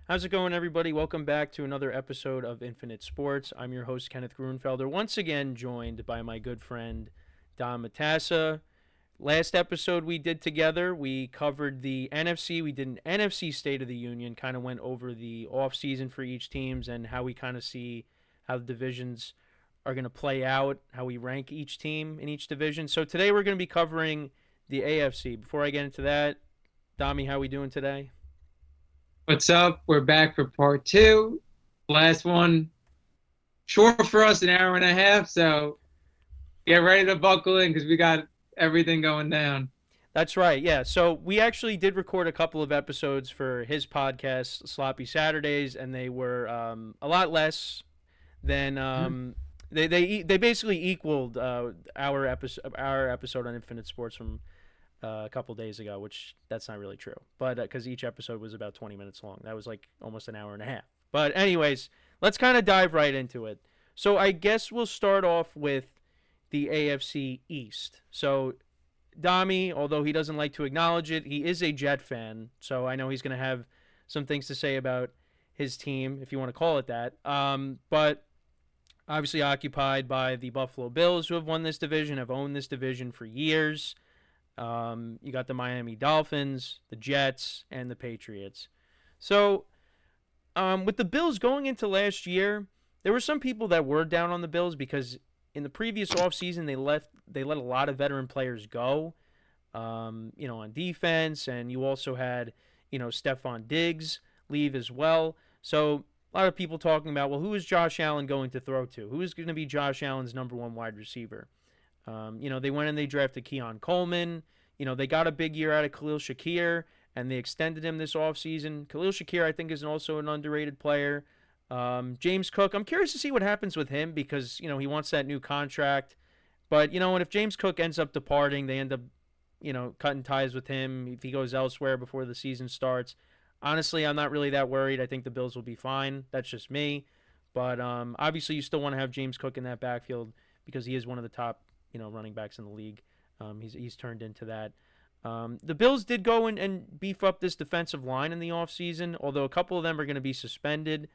How's it going, everybody? Welcome back to another episode of Infinite Sports. I'm your host, Kenneth Grunfelder, once again joined by my good friend, Don Matassa. Last episode we did together, we covered the NFC. We did an NFC State of the Union, kind of went over the offseason for each teams and how we kind of see how the divisions are going to play out, how we rank each team in each division. So today we're going to be covering the AFC. Before I get into that, Dami, how we doing today? What's up? We're back for part two. Last one, short for us, an hour and a half. So get ready to buckle in because we got everything going down. That's right. Yeah. So we actually did record a couple of episodes for his podcast, Sloppy Saturdays, and they were a lot less than they basically equaled our episode on Infinite Sports from a couple days ago, which that's not really true, but because each episode was about 20 minutes long, that was like almost an hour and a half. But anyways, let's kind of dive right into it. So I guess we'll start off with the AFC East. So Dami, although he doesn't like to acknowledge it, he is a Jet fan. So I know he's going to have some things to say about his team, if you want to call it that. But obviously occupied by the Buffalo Bills, who have won this division, have owned this division for years. You got the Miami Dolphins, the Jets, and the Patriots. So with the Bills going into last year, there were some people that were down on the Bills because in the previous offseason they let a lot of veteran players go, on defense, and you also had Stephon Diggs leave as well. So a lot of people talking about, well, who is Josh Allen going to throw to? Who is going to be Josh Allen's number one wide receiver? They went and they drafted Keon Coleman. They got a big year out of Khalil Shakir, and they extended him this offseason. Khalil Shakir, I think, is also an underrated player. James Cook, I'm curious to see what happens with him because, he wants that new contract. But, and if James Cook ends up departing, they end up, cutting ties with him if he goes elsewhere before the season starts. Honestly, I'm not really that worried. I think the Bills will be fine. That's just me. But obviously, you still want to have James Cook in that backfield because he is one of the top, running backs in the league. He's turned into that. The Bills did go and beef up this defensive line in the offseason, although a couple of them are going to be suspended.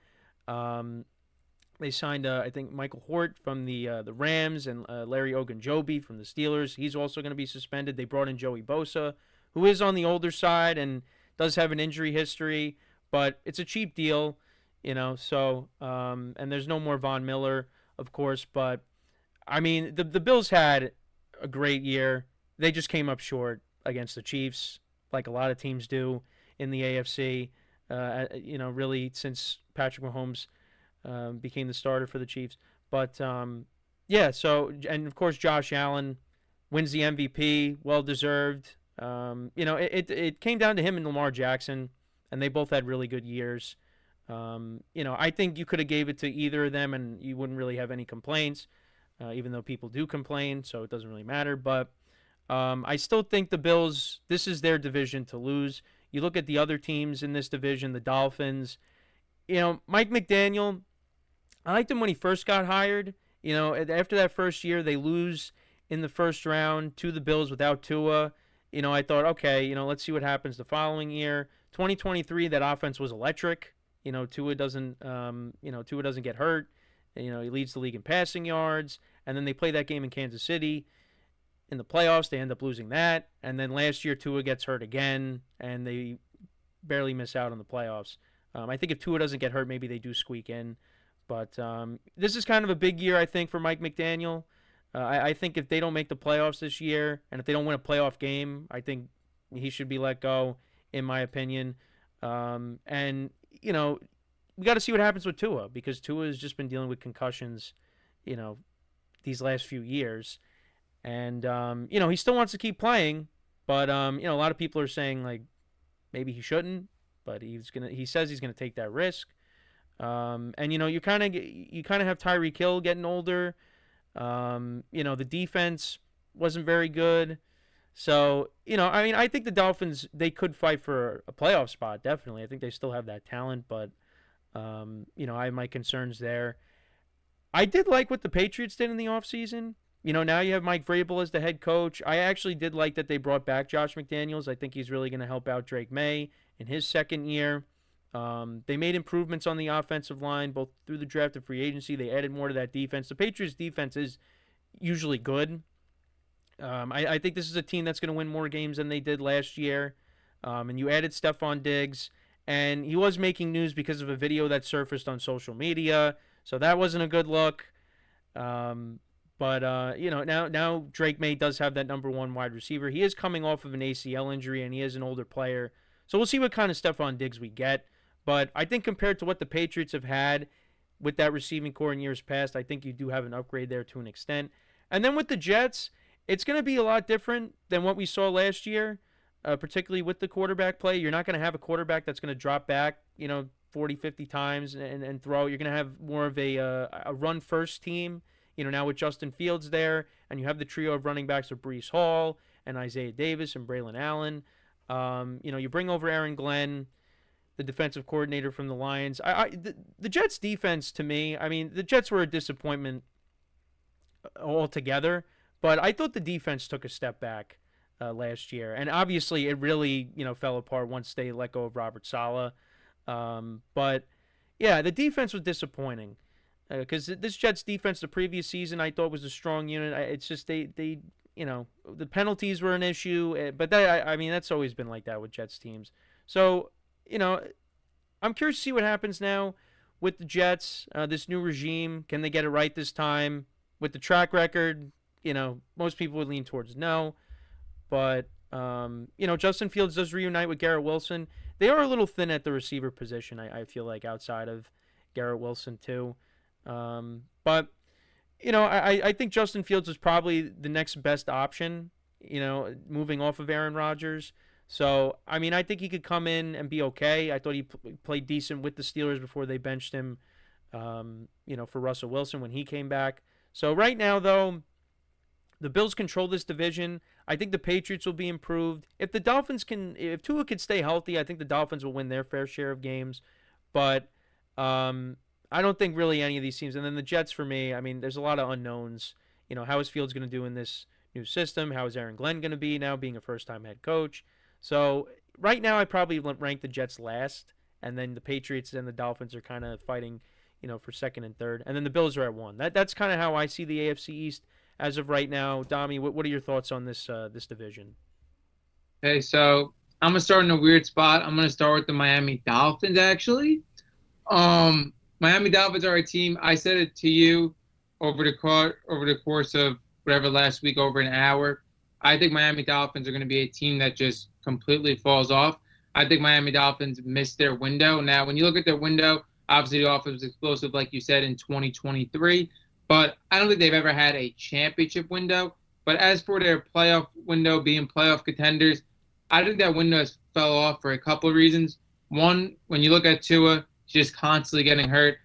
They signed, I think, Michael Hort from the Rams and Larry Ogunjobi from the Steelers. He's also going to be suspended. They brought in Joey Bosa, who is on the older side and does have an injury history, but it's a cheap deal, So, and there's no more Von Miller, of course, but I mean, the Bills had a great year. They just came up short against the Chiefs, like a lot of teams do in the AFC. Really since Patrick Mahomes became the starter for the Chiefs. But yeah, so and of course Josh Allen wins the MVP, well deserved. It came down to him and Lamar Jackson, and they both had really good years. I think you could have gave it to either of them, and you wouldn't really have any complaints. Even though people do complain, so it doesn't really matter. But I still think the Bills, this is their division to lose. You look at the other teams in this division, the Dolphins. Mike McDaniel, I liked him when he first got hired. After that first year, they lose in the first round to the Bills without Tua. I thought, okay, let's see what happens the following year. 2023, that offense was electric. Tua doesn't get hurt. He leads the league in passing yards. And then they play that game in Kansas City. In the playoffs, they end up losing that. And then last year, Tua gets hurt again, and they barely miss out on the playoffs. I think if Tua doesn't get hurt, maybe they do squeak in. But this is kind of a big year, I think, for Mike McDaniel. I think if they don't make the playoffs this year, and if they don't win a playoff game, I think he should be let go, in my opinion. And, we got to see what happens with Tua because Tua has just been dealing with concussions, these last few years. And, he still wants to keep playing, but, a lot of people are saying, like, maybe he shouldn't, but he says he's going to take that risk. And, you kind of have Tyreek Hill getting older. The defense wasn't very good. So, I think the Dolphins, they could fight for a playoff spot, definitely. I think they still have that talent, but, I have my concerns there. I did like what the Patriots did in the offseason. Now you have Mike Vrabel as the head coach. I actually did like that they brought back Josh McDaniels. I think he's really going to help out Drake May in his second year. They made improvements on the offensive line, both through the draft and free agency. They added more to that defense. The Patriots' defense is usually good. I think this is a team that's going to win more games than they did last year. And you added Stephon Diggs, and he was making news because of a video that surfaced on social media. So that wasn't a good look. But now Drake May does have that number one wide receiver. He is coming off of an ACL injury, and he is an older player. So we'll see what kind of Stephon Diggs we get. But I think compared to what the Patriots have had with that receiving core in years past, I think you do have an upgrade there to an extent. And then with the Jets, it's going to be a lot different than what we saw last year, particularly with the quarterback play. You're not going to have a quarterback that's going to drop back, 40, 50 times and throw. You're going to have more of a run-first team, now with Justin Fields there, and you have the trio of running backs of Breece Hall and Isaiah Davis and Braylon Allen. You bring over Aaron Glenn, the defensive coordinator from the Lions. The Jets' defense, to me, the Jets were a disappointment altogether, but I thought the defense took a step back last year, and obviously it really fell apart once they let go of Robert Saleh. But yeah, the defense was disappointing because this Jets defense the previous season I thought was a strong unit. It's just they the penalties were an issue, but that's always been like that with Jets teams. So I'm curious to see what happens now with the Jets. This new regime, can they get it right this time? With the track record, most people would lean towards no. But, Justin Fields does reunite with Garrett Wilson. They are a little thin at the receiver position, I feel like, outside of Garrett Wilson, too. But, I think Justin Fields is probably the next best option, moving off of Aaron Rodgers. So, I think he could come in and be okay. I thought he played decent with the Steelers before they benched him, for Russell Wilson when he came back. So right now, though, the Bills control this division. I think the Patriots will be improved. If if Tua can stay healthy, I think the Dolphins will win their fair share of games. But I don't think really any of these teams. And then the Jets, for me, there's a lot of unknowns. How is Fields going to do in this new system? How is Aaron Glenn going to be now, being a first-time head coach? So right now, I probably rank the Jets last, and then the Patriots and the Dolphins are kind of fighting, for second and third, and then the Bills are at one. That's kind of how I see the AFC East as of right now. Dami, what are your thoughts on this division? Okay, so I'm gonna start in a weird spot. I'm gonna start with the Miami Dolphins. Actually, Miami Dolphins are a team. I said it to you over the course of whatever last week, over an hour. I think Miami Dolphins are going to be a team that just completely falls off. I think Miami Dolphins missed their window. Now, when you look at their window, obviously the offense was explosive, like you said, in 2023. But I don't think they've ever had a championship window. But as for their playoff window being playoff contenders, I think that window has fell off for a couple of reasons. One, when you look at Tua, he's just constantly getting hurt.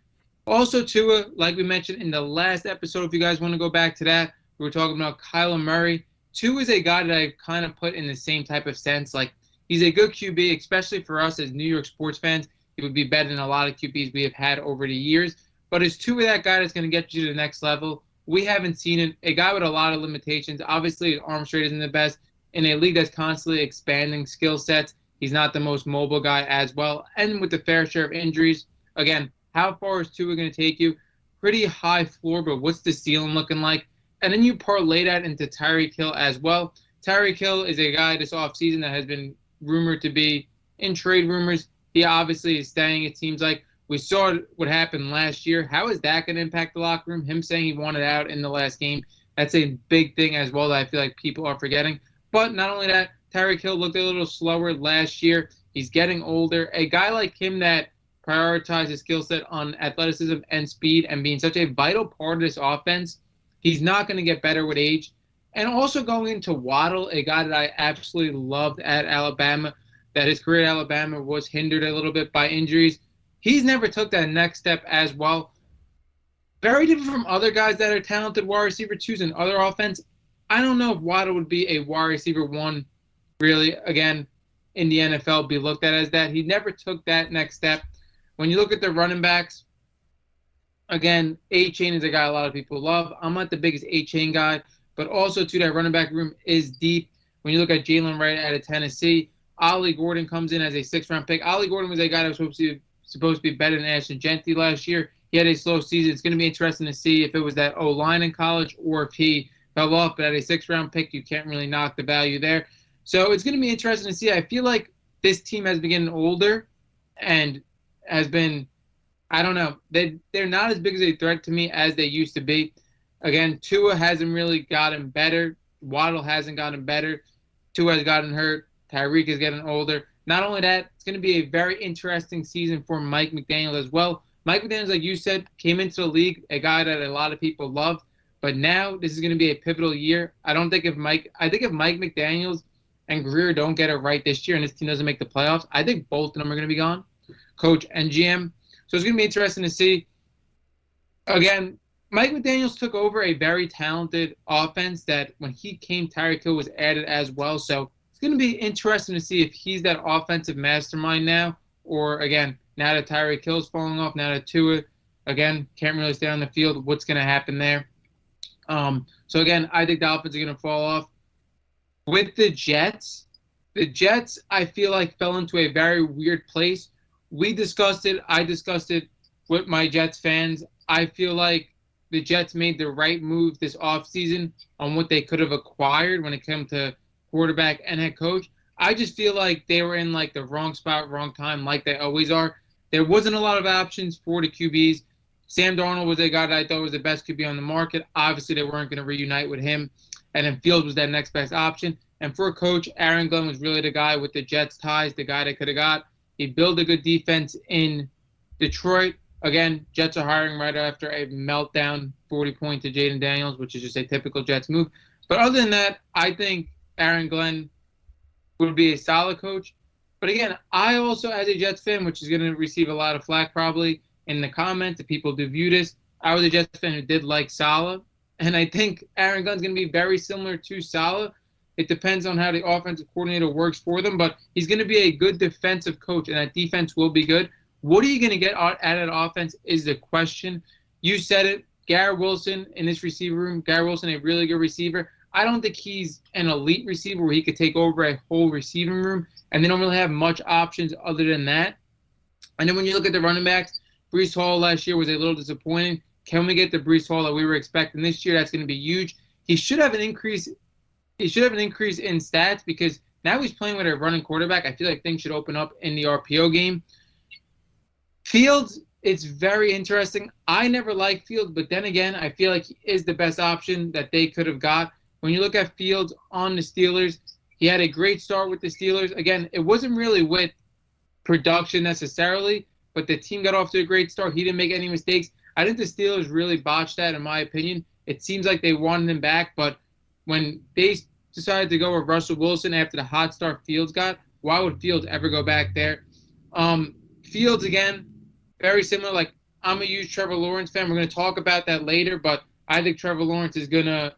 Also, Tua, like we mentioned in the last episode, if you guys want to go back to that, we were talking about Kyler Murray. Tua is a guy that I kind of put in the same type of sense. Like, he's a good QB, especially for us as New York sports fans. He would be better than a lot of QBs we have had over the years. But is Tua that guy that's going to get you to the next level? We haven't seen it. A guy with a lot of limitations. Obviously, his arm strength isn't the best. In a league that's constantly expanding skill sets, he's not the most mobile guy as well. And with the fair share of injuries, again, how far is Tua going to take you? Pretty high floor, but what's the ceiling looking like? And then you parlay that into Tyreek Hill as well. Tyreek Hill is a guy this offseason that has been rumored to be in trade rumors. He obviously is staying, it seems like. We saw what happened last year. How is that going to impact the locker room? Him saying he wanted out in the last game, that's a big thing as well that I feel like people are forgetting. But not only that, Tyreek Hill looked a little slower last year. He's getting older. A guy like him that prioritizes his skill set on athleticism and speed and being such a vital part of this offense, he's not going to get better with age. And also going into Waddle, a guy that I absolutely loved at Alabama, that his career at Alabama was hindered a little bit by injuries. He's never took that next step as well. Very different from other guys that are talented wide receiver twos in other offense. I don't know if Waddle would be a wide receiver one, really, again, in the NFL, be looked at as that. He never took that next step. When you look at the running backs, again, A-Chain is a guy a lot of people love. I'm not the biggest A-Chain guy, but also, too, that running back room is deep. When you look at Jalen Wright out of Tennessee, Ollie Gordon comes in as a 6th-round pick. Ollie Gordon was a guy that was supposed to be better than Ashton Genty last year. He had a slow season. It's going to be interesting to see if it was that O-line in college or if he fell off. But at a 6th-round pick, you can't really knock the value there. So it's going to be interesting to see. I feel like this team has been getting older and has been, I don't know, they're not as big as a threat to me as they used to be. Again, Tua hasn't really gotten better. Waddle hasn't gotten better. Tua has gotten hurt. Tyreek is getting older. Not only that, it's going to be a very interesting season for Mike McDaniel as well. Mike McDaniel, like you said, came into the league, a guy that a lot of people loved. But now this is going to be a pivotal year. I think if Mike McDaniels and Greer don't get it right this year and this team doesn't make the playoffs, I think both of them are going to be gone, coach and GM. So it's going to be interesting to see. Again, Mike McDaniels took over a very talented offense that when he came, Tyreek Hill was added as well. So it's going to be interesting to see if he's that offensive mastermind now, or again, now that Tyreek Hill's falling off, now that Tua, again, can't really stay on the field, what's going to happen there? So again, I think the offense is going to fall off. With the Jets, I feel like fell into a very weird place. We discussed it. I discussed it with my Jets fans. I feel like the Jets made the right move this offseason on what they could have acquired when it came to quarterback and head coach. I just feel like they were in like the wrong spot, wrong time, like they always are. There wasn't a lot of options for the QBs. Sam Darnold was a guy that I thought was the best QB on the market. Obviously, they weren't going to reunite with him. And then Fields was that next best option. And for a coach, Aaron Glenn was really the guy with the Jets ties, the guy they could have got. He built a good defense in Detroit. Again, Jets are hiring right after a meltdown 40-point to Jaden Daniels, which is just a typical Jets move. But other than that, I think Aaron Glenn would be a solid coach. But again, I also, as a Jets fan, which is going to receive a lot of flack probably in the comments if people do view this, I was a Jets fan who did like Saleh. And I think Aaron Glenn's going to be very similar to Saleh. It depends on how the offensive coordinator works for them, but he's going to be a good defensive coach, and that defense will be good. What are you going to get out of that offense is the question. You said it, Garrett Wilson in this receiver room. Garrett Wilson, a really good receiver. I don't think he's an elite receiver where he could take over a whole receiving room, and they don't really have much options other than that. And then when you look at the running backs, Breece Hall last year was a little disappointing. Can we get the Breece Hall that we were expecting this year? That's going to be huge. He should have an increase. He should have an increase in stats because now he's playing with a running quarterback. I feel like things should open up in the RPO game. Fields, it's very interesting. I never liked Fields, but then again, I feel like he is the best option that they could have got. When you look at Fields on the Steelers, he had a great start with the Steelers. Again, it wasn't really with production necessarily, but the team got off to a great start. He didn't make any mistakes. I think the Steelers really botched that, in my opinion. It seems like they wanted him back, but when they decided to go with Russell Wilson after the hot start Fields got, why would Fields ever go back there? Fields, again, very similar. Like, I'm a huge Trevor Lawrence fan. We're going to talk about that later, but I think Trevor Lawrence is going to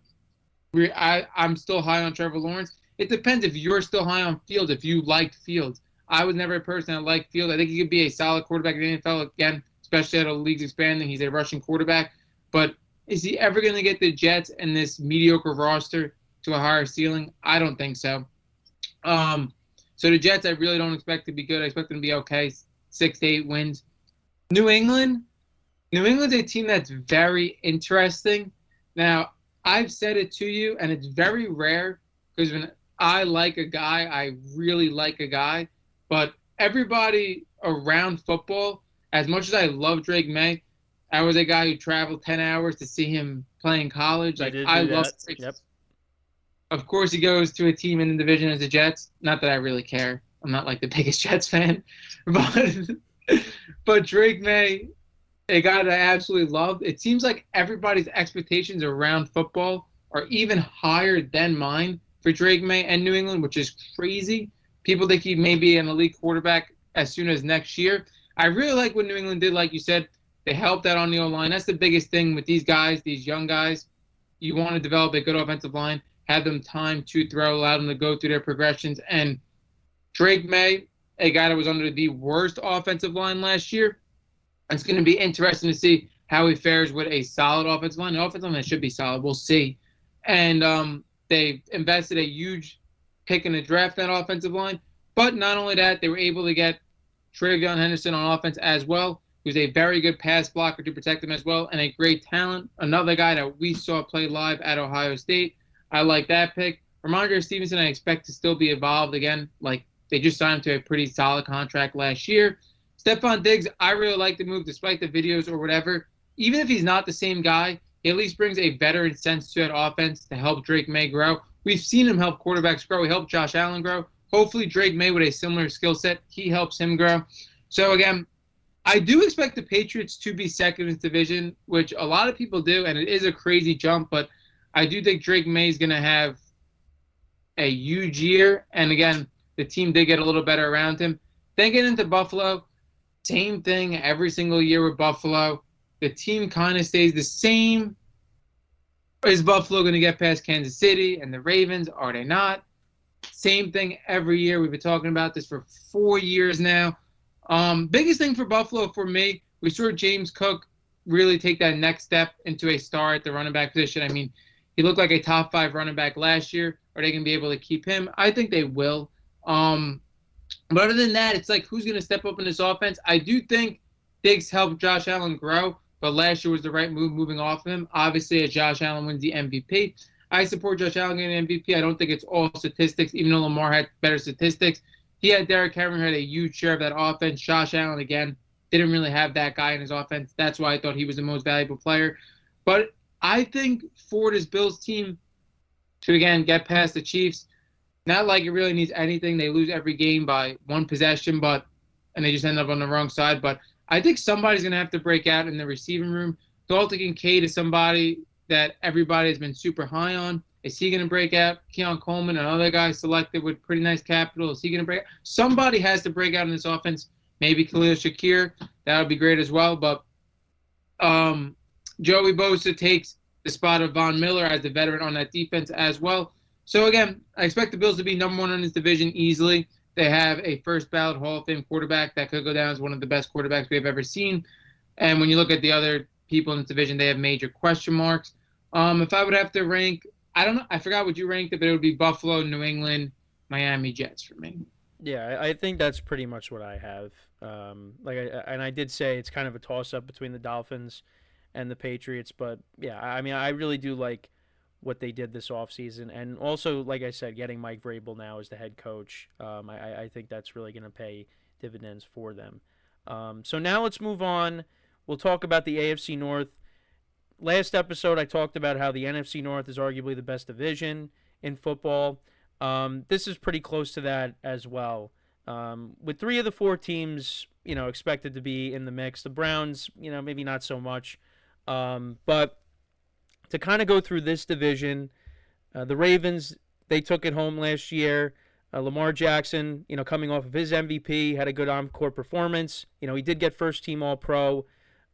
I'm still high on Trevor Lawrence. It depends if you're still high on Fields, if you liked Fields. I was never a person that liked Fields. I think he could be a solid quarterback in the NFL, again, especially as the league's expanding. He's a rushing quarterback. But is he ever going to get the Jets and this mediocre roster to a higher ceiling? I don't think so. So the Jets, I really don't expect to be good. I expect them to be okay, 6 to 8 wins. New England's a team that's very interesting. Now, I've said it to you, and it's very rare because when I like a guy, I really like a guy. But everybody around football, as much as I love Drake May, I was a guy who traveled 10 hours to see him play in college. Like, I love Drake. Yep. Of course, he goes to a team in the division as the Jets. Not that I really care. I'm not like the biggest Jets fan. But Drake May, a guy that I absolutely love. It seems like everybody's expectations around football are even higher than mine for Drake May and New England, which is crazy. People think he may be an elite quarterback as soon as next year. I really like what New England did, like you said. They helped out on the O-line. That's the biggest thing with these guys, these young guys. You want to develop a good offensive line, have them time to throw, allow them to go through their progressions. And Drake May, a guy that was under the worst offensive line last year, it's going to be interesting to see how he fares with a solid offensive line. The offensive line should be solid. We'll see. And they invested a huge pick in the draft, that offensive line. But not only that, they were able to get Travion Henderson on offense as well, who's a very good pass blocker to protect him as well, and a great talent. Another guy that we saw play live at Ohio State. I like that pick. Ramondre Stevenson, I expect to still be evolved again. Like, they just signed him to a pretty solid contract last year. Stephon Diggs, I really like the move despite the videos or whatever. Even if he's not the same guy, he at least brings a veteran sense to that offense to help Drake May grow. We've seen him help quarterbacks grow. He helped Josh Allen grow. Hopefully, Drake May, with a similar skill set, he helps him grow. So, again, I do expect the Patriots to be second in this division, which a lot of people do, and it is a crazy jump, but I do think Drake May is going to have a huge year. And, again, the team did get a little better around him. Then get into Buffalo. Same thing every single year with Buffalo. The team kind of stays the same. Is Buffalo going to get past Kansas City and the Ravens? Are they not? Same thing every year. We've been talking about this for 4 years now. Biggest thing for Buffalo for me, we saw James Cook really take that next step into a star at the running back position. I mean, he looked like a top 5 running back last year. Are they going to be able to keep him? I think they will. But other than that, it's like, who's going to step up in this offense? I do think Diggs helped Josh Allen grow, but last year was the right move moving off of him. Obviously, as Josh Allen wins the MVP, I support Josh Allen getting MVP. I don't think it's all statistics, even though Lamar had better statistics. He had Derrick Henry, had a huge share of that offense. Josh Allen, again, didn't really have that guy in his offense. That's why I thought he was the most valuable player. But I think for this Bills team to, again, get past the Chiefs, not like it really needs anything. They lose every game by one possession, and they just end up on the wrong side. But I think somebody's going to have to break out in the receiving room. Dalton Kincaid is somebody that everybody has been super high on. Is he going to break out? Keon Coleman, another guy selected with pretty nice capital. Is he going to break out? Somebody has to break out in this offense. Maybe Khalil Shakir. That would be great as well. But Joey Bosa takes the spot of Von Miller as the veteran on that defense as well. So, again, I expect the Bills to be number one in this division easily. They have a first-ballot Hall of Fame quarterback that could go down as one of the best quarterbacks we've ever seen. And when you look at the other people in this division, they have major question marks. If I would have to rank, I don't know. I forgot what you ranked it, but it would be Buffalo, New England, Miami, Jets for me. Yeah, I think that's pretty much what I have. I did say it's kind of a toss-up between the Dolphins and the Patriots, but yeah, I mean, I really do like what they did this offseason. And also, like I said, getting Mike Vrabel now as the head coach, I think that's really going to pay dividends for them. So now let's move on. We'll talk about the AFC North. Last episode, I talked about how the NFC North is arguably the best division in football. This is pretty close to that as well. With 3 of the 4 teams, expected to be in the mix. The Browns, maybe not so much. But to kind of go through this division, the Ravens, they took it home last year. Lamar Jackson, coming off of his MVP, had a good encore performance. He did get first team All-Pro.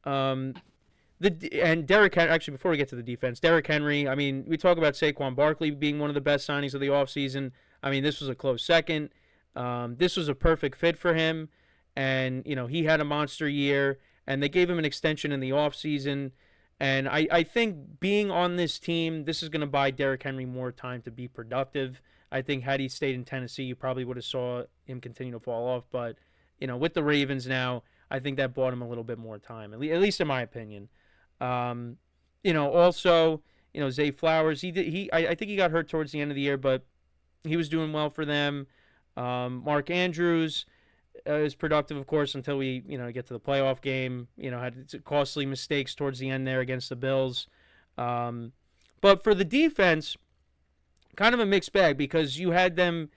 And Derrick Henry, actually, before we get to the defense, Derrick Henry, I mean, we talk about Saquon Barkley being one of the best signings of the offseason. I mean, this was a close second. This was a perfect fit for him. And, he had a monster year. And they gave him an extension in the offseason. And I think being on this team, this is going to buy Derrick Henry more time to be productive. I think had he stayed in Tennessee, you probably would have saw him continue to fall off. But, with the Ravens now, I think that bought him a little bit more time, at least in my opinion. Also, Zay Flowers, I think he got hurt towards the end of the year, but he was doing well for them. Mark Andrews is productive, of course, until we, get to the playoff game. Had costly mistakes towards the end there against the Bills. But for the defense, kind of a mixed bag because you had them,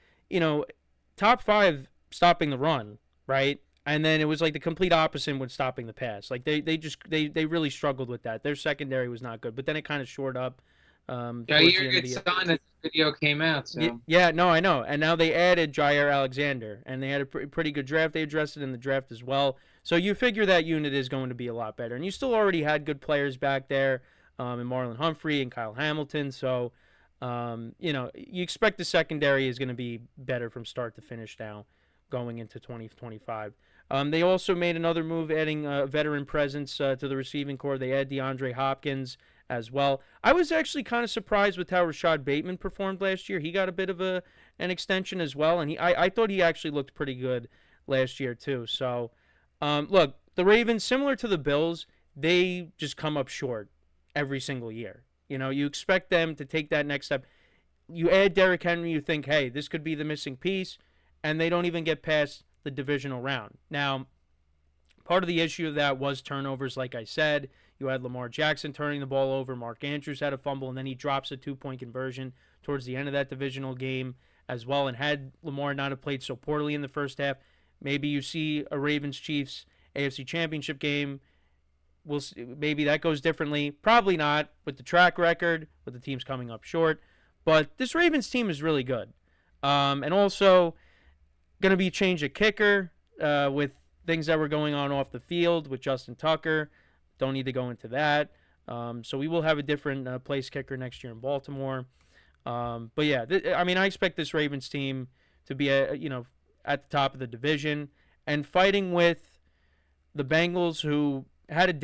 top 5 stopping the run, right? And then it was like the complete opposite with stopping the pass. Like they really struggled with that. Their secondary was not good, but then it kind of shored up. Yeah, you're a good sign that the video came out. So. Yeah, no, I know. And now they added Jair Alexander, and they had a pretty good draft. They addressed it in the draft as well. So you figure that unit is going to be a lot better. And you still already had good players back there, and Marlon Humphrey and Kyle Hamilton. So, you expect the secondary is going to be better from start to finish now going into 2025. They also made another move, adding a veteran presence to the receiving corps. They add DeAndre Hopkins as well. I was actually kind of surprised with how Rashad Bateman performed last year. He got a bit of an extension as well, and I thought he actually looked pretty good last year too. So, look, the Ravens, similar to the Bills, they just come up short every single year. You expect them to take that next step. You add Derrick Henry, you think, hey, this could be the missing piece, and they don't even get past the divisional round. Now, part of the issue of that was turnovers, like I said. You had Lamar Jackson turning the ball over. Mark Andrews had a fumble, and then he drops a 2-point conversion towards the end of that divisional game as well. And had Lamar not have played so poorly in the first half, maybe you see a Ravens-Chiefs AFC Championship game. We'll see, maybe that goes differently. Probably not with the track record, with the teams coming up short. But this Ravens team is really good. And also going to be change a kicker with things that were going on off the field with Justin Tucker. Don't need to go into that. So we will have a different place kicker next year in Baltimore. But yeah, I expect this Ravens team to be at the top of the division and fighting with the Bengals, who had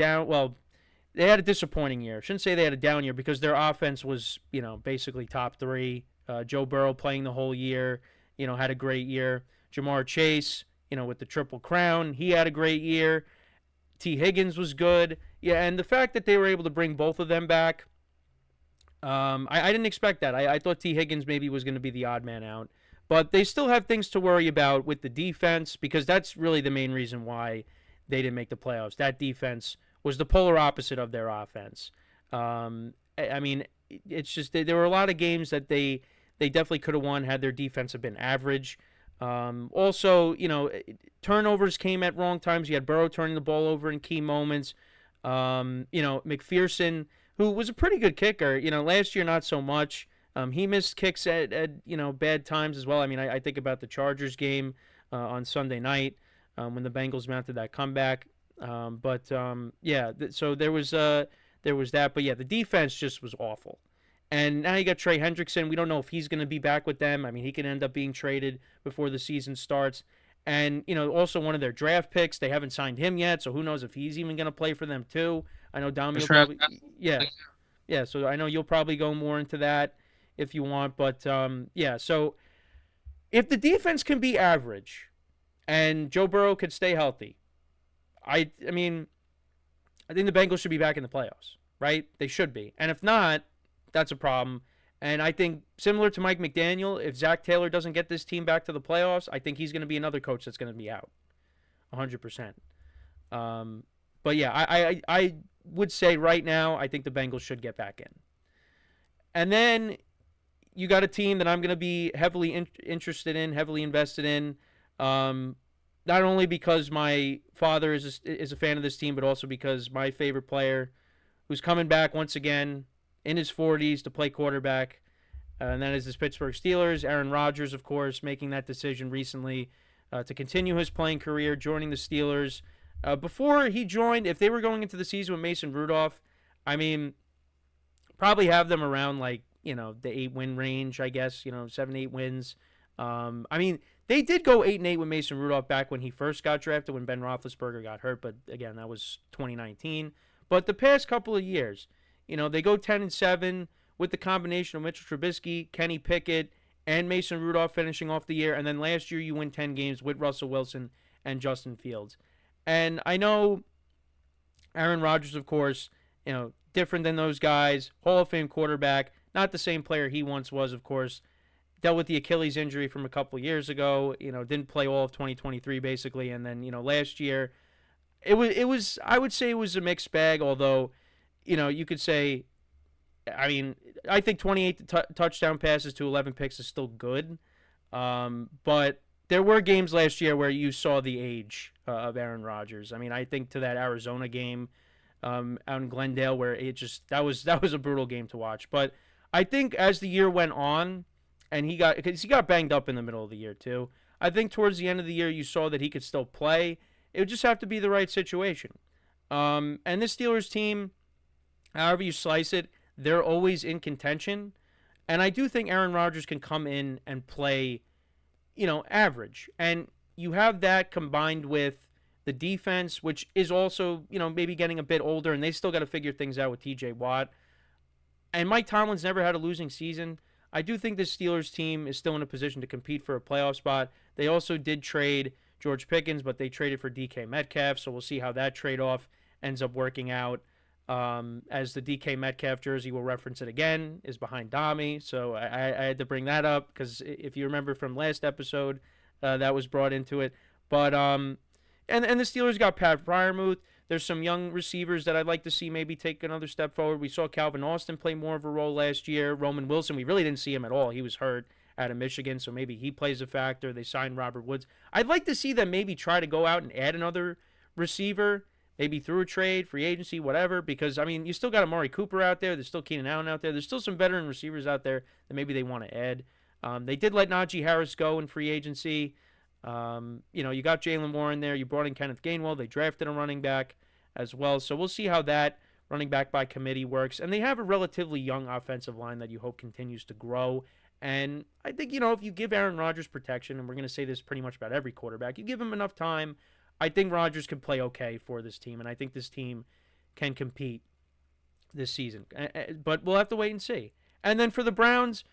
they had a disappointing year. I shouldn't say they had a down year because their offense was, basically top three. Joe Burrow playing the whole year, had a great year. Jamar Chase, with the Triple Crown, he had a great year. T. Higgins was good. Yeah, and the fact that they were able to bring both of them back, I didn't expect that. I thought T. Higgins maybe was going to be the odd man out. But they still have things to worry about with the defense, because that's really the main reason why they didn't make the playoffs. That defense was the polar opposite of their offense. It's just there were a lot of games that they definitely could have won had their defense have been average. Also, turnovers came at wrong times. You had Burrow turning the ball over in key moments. McPherson, who was a pretty good kicker, last year not so much. He missed kicks at bad times as well. I think about the Chargers game on Sunday night when the Bengals mounted that comeback. So there was that. But yeah, the defense just was awful. And now you got Trey Hendrickson. We don't know if he's going to be back with them. He can end up being traded before the season starts. And, also one of their draft picks, they haven't signed him yet, so who knows if he's even going to play for them too. I know Dom, you'll probably, yeah. So I know you'll probably go more into that if you want. But, so if the defense can be average and Joe Burrow could stay healthy, I think the Bengals should be back in the playoffs, right? They should be. And if not, that's a problem. And I think similar to Mike McDaniel, if Zach Taylor doesn't get this team back to the playoffs, I think he's going to be another coach that's going to be out 100%. But yeah, I would say right now, I think the Bengals should get back in. And then you got a team that I'm going to be heavily interested in, heavily invested in, not only because my father is a fan of this team, but also because my favorite player, who's coming back once again in his 40s to play quarterback, and that is his Pittsburgh Steelers. Aaron Rodgers, of course, making that decision recently to continue his playing career, joining the Steelers. Before he joined, if they were going into the season with Mason Rudolph, probably have them around the 8-win range, I guess, 7-8 wins. They did go 8-8 with Mason Rudolph back when he first got drafted, when Ben Roethlisberger got hurt, but again, that was 2019. But the past couple of years, they go 10-7 with the combination of Mitchell Trubisky, Kenny Pickett, and Mason Rudolph finishing off the year. And then last year you win 10 games with Russell Wilson and Justin Fields. And I know Aaron Rodgers, of course, different than those guys, Hall of Fame quarterback, not the same player he once was, of course. Dealt with the Achilles injury from a couple years ago, didn't play all of 2023 basically. And then, last year, I would say it was a mixed bag, although, you could say, I think 28 touchdown passes to 11 picks is still good. But there were games last year where you saw the age of Aaron Rodgers. I think to that Arizona game out in Glendale where that was a brutal game to watch. But I think as the year went on, and he got banged up in the middle of the year too, I think towards the end of the year you saw that he could still play. It would just have to be the right situation. And this Steelers team, however you slice it, they're always in contention. And I do think Aaron Rodgers can come in and play, average. And you have that combined with the defense, which is also, maybe getting a bit older, and they still got to figure things out with TJ Watt. And Mike Tomlin's never had a losing season. I do think the Steelers team is still in a position to compete for a playoff spot. They also did trade George Pickens, but they traded for DK Metcalf, so we'll see how that trade off ends up working out. As the DK Metcalf jersey, we'll reference it again, is behind Dami, so I had to bring that up because if you remember from last episode, that was brought into it. But and the Steelers got Pat Freiermuth. There's some young receivers that I'd like to see maybe take another step forward. We saw Calvin Austin play more of a role last year. Roman Wilson, we really didn't see him at all. He was hurt out of Michigan, so maybe he plays a factor. They signed Robert Woods. I'd like to see them maybe try to go out and add another receiver, maybe through a trade, free agency, whatever, because, I mean, you still got Amari Cooper out there. There's still Keenan Allen out there. There's still some veteran receivers out there that maybe they want to add. They did let Najee Harris go in free agency. You got Jalen Warren there. You brought in Kenneth Gainwell. They drafted a running back as well. So we'll see how that running back by committee works. And they have a relatively young offensive line that you hope continues to grow. And I think, if you give Aaron Rodgers protection, and we're going to say this pretty much about every quarterback, you give him enough time, I think Rodgers can play okay for this team. And I think this team can compete this season. But we'll have to wait and see. And then for the Browns,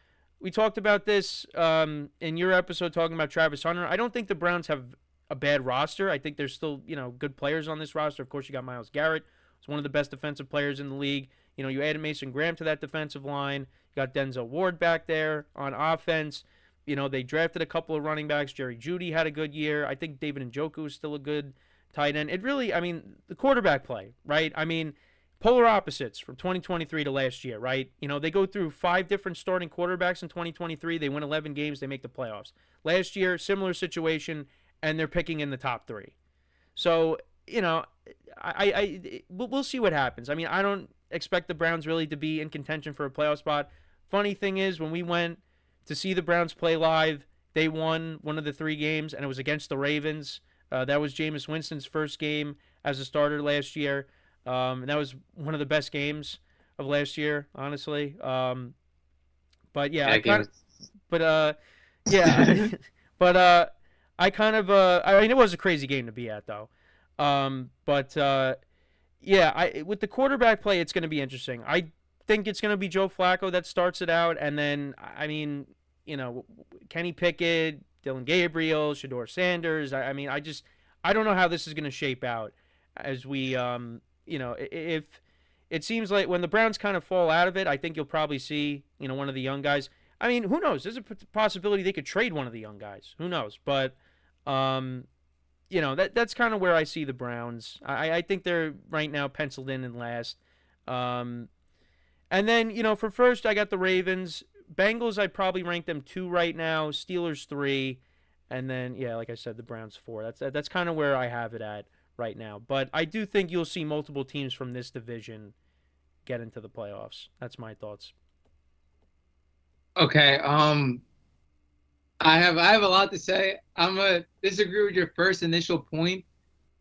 we talked about this in your episode talking about Travis Hunter. I don't think the Browns have a bad roster. I think there's still, good players on this roster. Of course, you got Myles Garrett. He's one of the best defensive players in the league. You added Mason Graham to that defensive line. You got Denzel Ward back there on offense. They drafted a couple of running backs. Jerry Jeudy had a good year. I think David Njoku is still a good tight end. It really, the quarterback play, right? Polar opposites from 2023 to last year, right? They go through 5 different starting quarterbacks in 2023. They win 11 games. They make the playoffs. Last year, similar situation, and they're picking in the top 3. So, we'll see what happens. I don't expect the Browns really to be in contention for a playoff spot. Funny thing is, when we went to see the Browns play live, they won one of the 3 games, and it was against the Ravens. That was Jameis Winston's first game as a starter last year. And that was one of the best games of last year, honestly. But yeah, it was a crazy game to be at, though. With the quarterback play, it's going to be interesting. I think it's going to be Joe Flacco that starts it out, and then Kenny Pickett, Dylan Gabriel, Shador Sanders. I don't know how this is going to shape out as we if it seems like when the Browns kind of fall out of it, I think you'll probably see, one of the young guys. Who knows? There's a possibility they could trade one of the young guys. Who knows? But, that's kind of where I see the Browns. I think they're right now penciled in last. And then, for first, I got the Ravens. Bengals, I'd probably rank them 2 right now. Steelers 3. And then, like I said, the Browns 4. That's kind of where I have it at right now. But I do think you'll see multiple teams from this division get into the playoffs. That's my thoughts. Okay. I have a lot to say. I'm gonna disagree with your first initial point.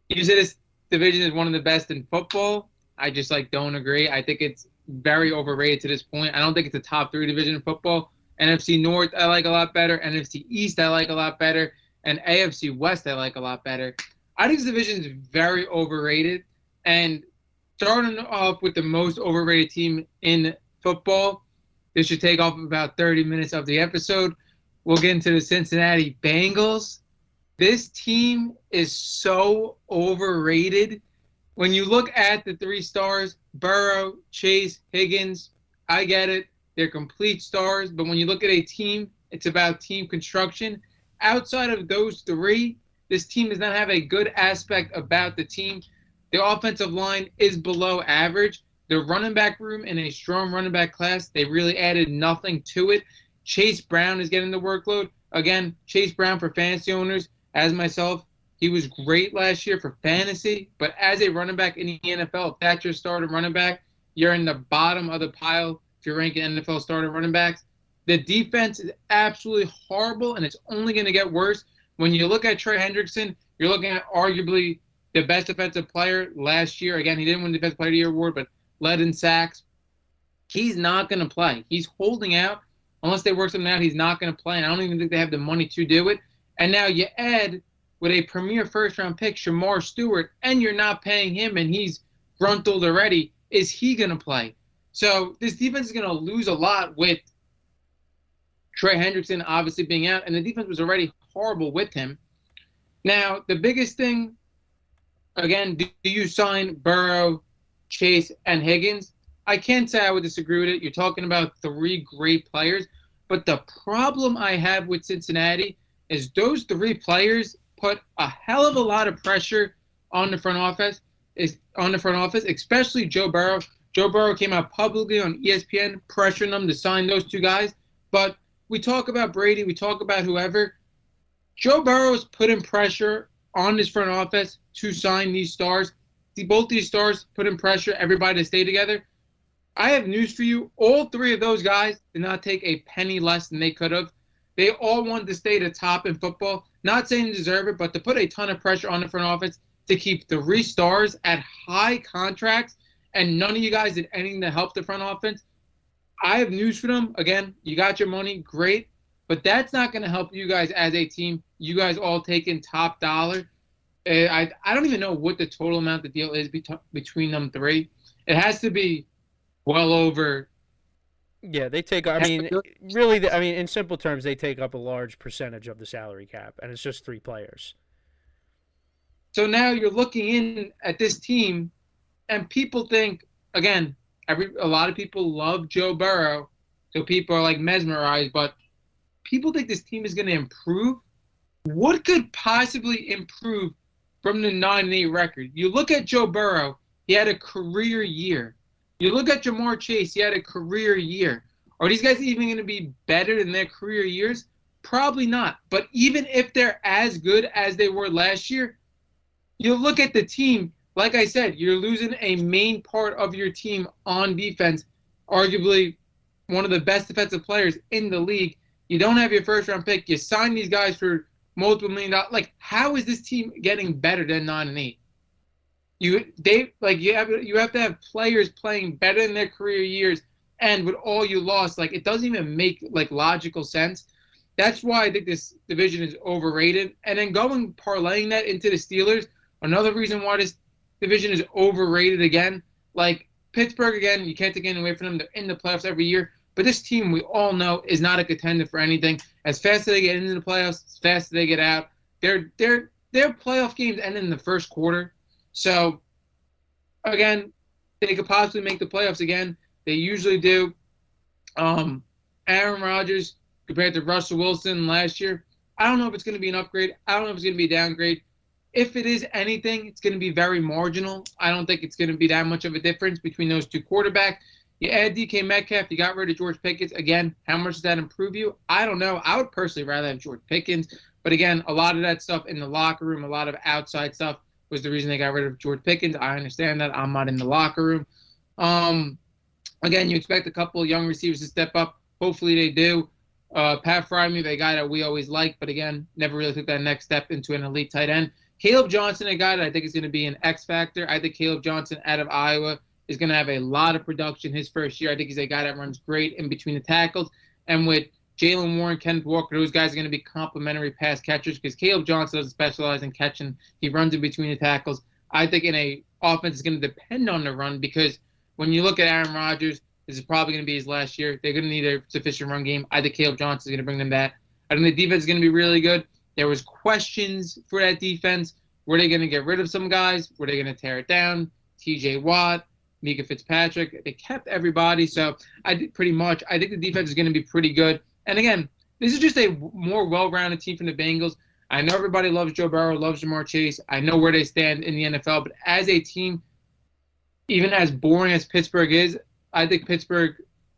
You said this division is one of the best in football. I just don't agree. I think it's very overrated to this point. I don't think it's a top 3 division in football. NFC North I like a lot better. NFC East I like a lot better. And AFC West I like a lot better. I think this division is very overrated. And starting off with the most overrated team in football, this should take off about 30 minutes of the episode. We'll get into the Cincinnati Bengals. This team is so overrated. When you look at the 3 stars, Burrow, Chase, Higgins, I get it. They're complete stars. But when you look at a team, it's about team construction. Outside of those 3, this team does not have a good aspect about the team. The offensive line is below average. The running back room in a strong running back class, they really added nothing to it. Chase Brown is getting the workload. Again, Chase Brown for fantasy owners, as myself, he was great last year for fantasy. But as a running back in the NFL, if that's your starter running back, you're in the bottom of the pile if you're ranking NFL starter running backs. The defense is absolutely horrible, and it's only going to get worse. When you look at Trey Hendrickson, you're looking at arguably the best defensive player last year. Again, he didn't win the Defensive Player of the Year award, but led in sacks. He's not going to play. He's holding out. Unless they work something out, he's not going to play, and I don't even think they have the money to do it. And now you add with a premier first-round pick, Shamar Stewart, and you're not paying him, and he's gruntled already. Is he going to play? So this defense is going to lose a lot with Trey Hendrickson obviously being out, and the defense was already horrible with him. Now, the biggest thing, again, do you sign Burrow, Chase, and Higgins? I can't say I would disagree with it. You're talking about 3 great players. But the problem I have with Cincinnati is those 3 players put a hell of a lot of pressure on the front office, especially Joe Burrow. Joe Burrow came out publicly on ESPN pressuring them to sign those 2 guys. But we talk about Brady, we talk about whoever. Joe Burrow is putting pressure on his front office to sign these stars. Both these stars put in pressure everybody to stay together. I have news for you. All 3 of those guys did not take a penny less than they could have. They all wanted to stay at the top in football. Not saying they deserve it, but to put a ton of pressure on the front office to keep 3 stars at high contracts, and none of you guys did anything to help the front offense. I have news for them. Again, you got your money, great. But that's not going to help you guys as a team. You guys all taking top dollar. I don't even know what the total amount the deal is between them 3. It has to be well over. Yeah, they take. I mean, really. I mean, in simple terms, they take up a large percentage of the salary cap, and it's just 3 players. So now you're looking in at this team, and people think, again, a lot of people love Joe Burrow, so people are like mesmerized, but people think this team is going to improve. What could possibly improve from the 9-8 record? You look at Joe Burrow, he had a career year. You look at Jamar Chase, he had a career year. Are these guys even going to be better than their career years? Probably not. But even if they're as good as they were last year, you look at the team, like I said, you're losing a main part of your team on defense, arguably one of the best defensive players in the league. You don't have your first-round pick. You sign these guys for multiple $1 million. Like, how is this team getting better than 9-8? You have to have players playing better than their career years, and with all you lost, like, it doesn't even make like logical sense. That's why I think this division is overrated. And then parlaying that into the Steelers, another reason why this division is overrated again. Like Pittsburgh, again, you can't take anything away from them. They're in the playoffs every year. But this team, we all know, is not a contender for anything. As fast as they get into the playoffs, as fast as they get out, their playoff games end in the first quarter. So, again, they could possibly make the playoffs again. They usually do. Aaron Rodgers compared to Russell Wilson last year, I don't know if it's going to be an upgrade. I don't know if it's going to be a downgrade. If it is anything, it's going to be very marginal. I don't think it's going to be that much of a difference between those 2 quarterbacks. You add DK Metcalf, you got rid of George Pickens. Again, how much does that improve you? I don't know. I would personally rather have George Pickens. But again, a lot of that stuff in the locker room, a lot of outside stuff was the reason they got rid of George Pickens. I understand that. I'm not in the locker room. Again, you expect a couple of young receivers to step up. Hopefully they do. Pat Freiermuth, a guy that we always like, but again, never really took that next step into an elite tight end. Caleb Johnson, a guy that I think is going to be an X factor. I think Caleb Johnson out of Iowa is going to have a lot of production his first year. I think he's a guy that runs great in between the tackles. And with Jalen Warren, Kenneth Walker, those guys are going to be complementary pass catchers because Caleb Johnson doesn't specialize in catching. He runs in between the tackles. I think in a offense is going to depend on the run because when you look at Aaron Rodgers, this is probably going to be his last year. They're going to need a sufficient run game. I think Caleb Johnson is going to bring them that. I think the defense is going to be really good. There was questions for that defense. Were they going to get rid of some guys? Were they going to tear it down? T.J. Watt, Mika Fitzpatrick. They kept everybody. So I think the defense is going to be pretty good. And again, this is just a more well-rounded team from the Bengals. I know everybody loves Joe Burrow, loves Jamar Chase. I know where they stand in the NFL. But as a team, even as boring as Pittsburgh is, I think Pittsburgh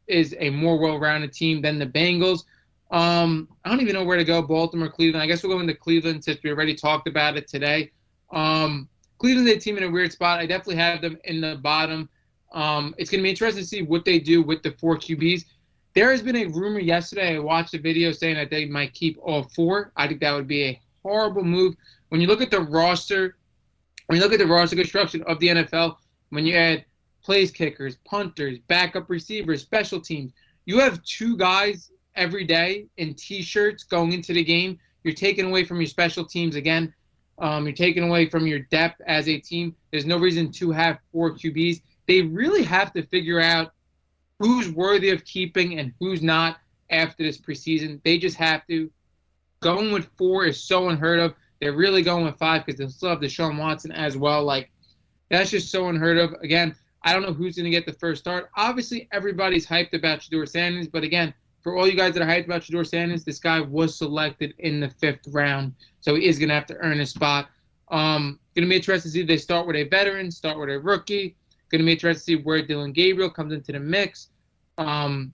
is a more well-rounded team than the Bengals. I don't even know where to go, Baltimore, Cleveland. I guess we'll go into Cleveland since we already talked about it today. Cleveland's a team in a weird spot. I definitely have them in the bottom. It's going to be interesting to see what they do with the 4 QBs. There has been a rumor yesterday. I watched a video saying that they might keep all 4. I think that would be a horrible move. When you look at the roster construction of the NFL, when you add place kickers, punters, backup receivers, special teams, you have 2 guys every day in T-shirts going into the game. You're taking away from your special teams again. You're taking away from your depth as a team. There's no reason to have 4 QBs. They really have to figure out who's worthy of keeping and who's not. after this preseason. They just have to. Going with 4 is so unheard of. They're really going with 5 because they still have Deshaun Watson as well. Like, that's just so unheard of. Again, I don't know who's going to get the first start. Obviously, everybody's hyped about Shedeur Sanders, but again, for all you guys that are hyped about Shedeur Sanders, this guy was selected in the 5th round, so he is going to have to earn a spot. Going to be interested to see if they start with a veteran, start with a rookie. Going to be interested to see where Dylan Gabriel comes into the mix. Dylan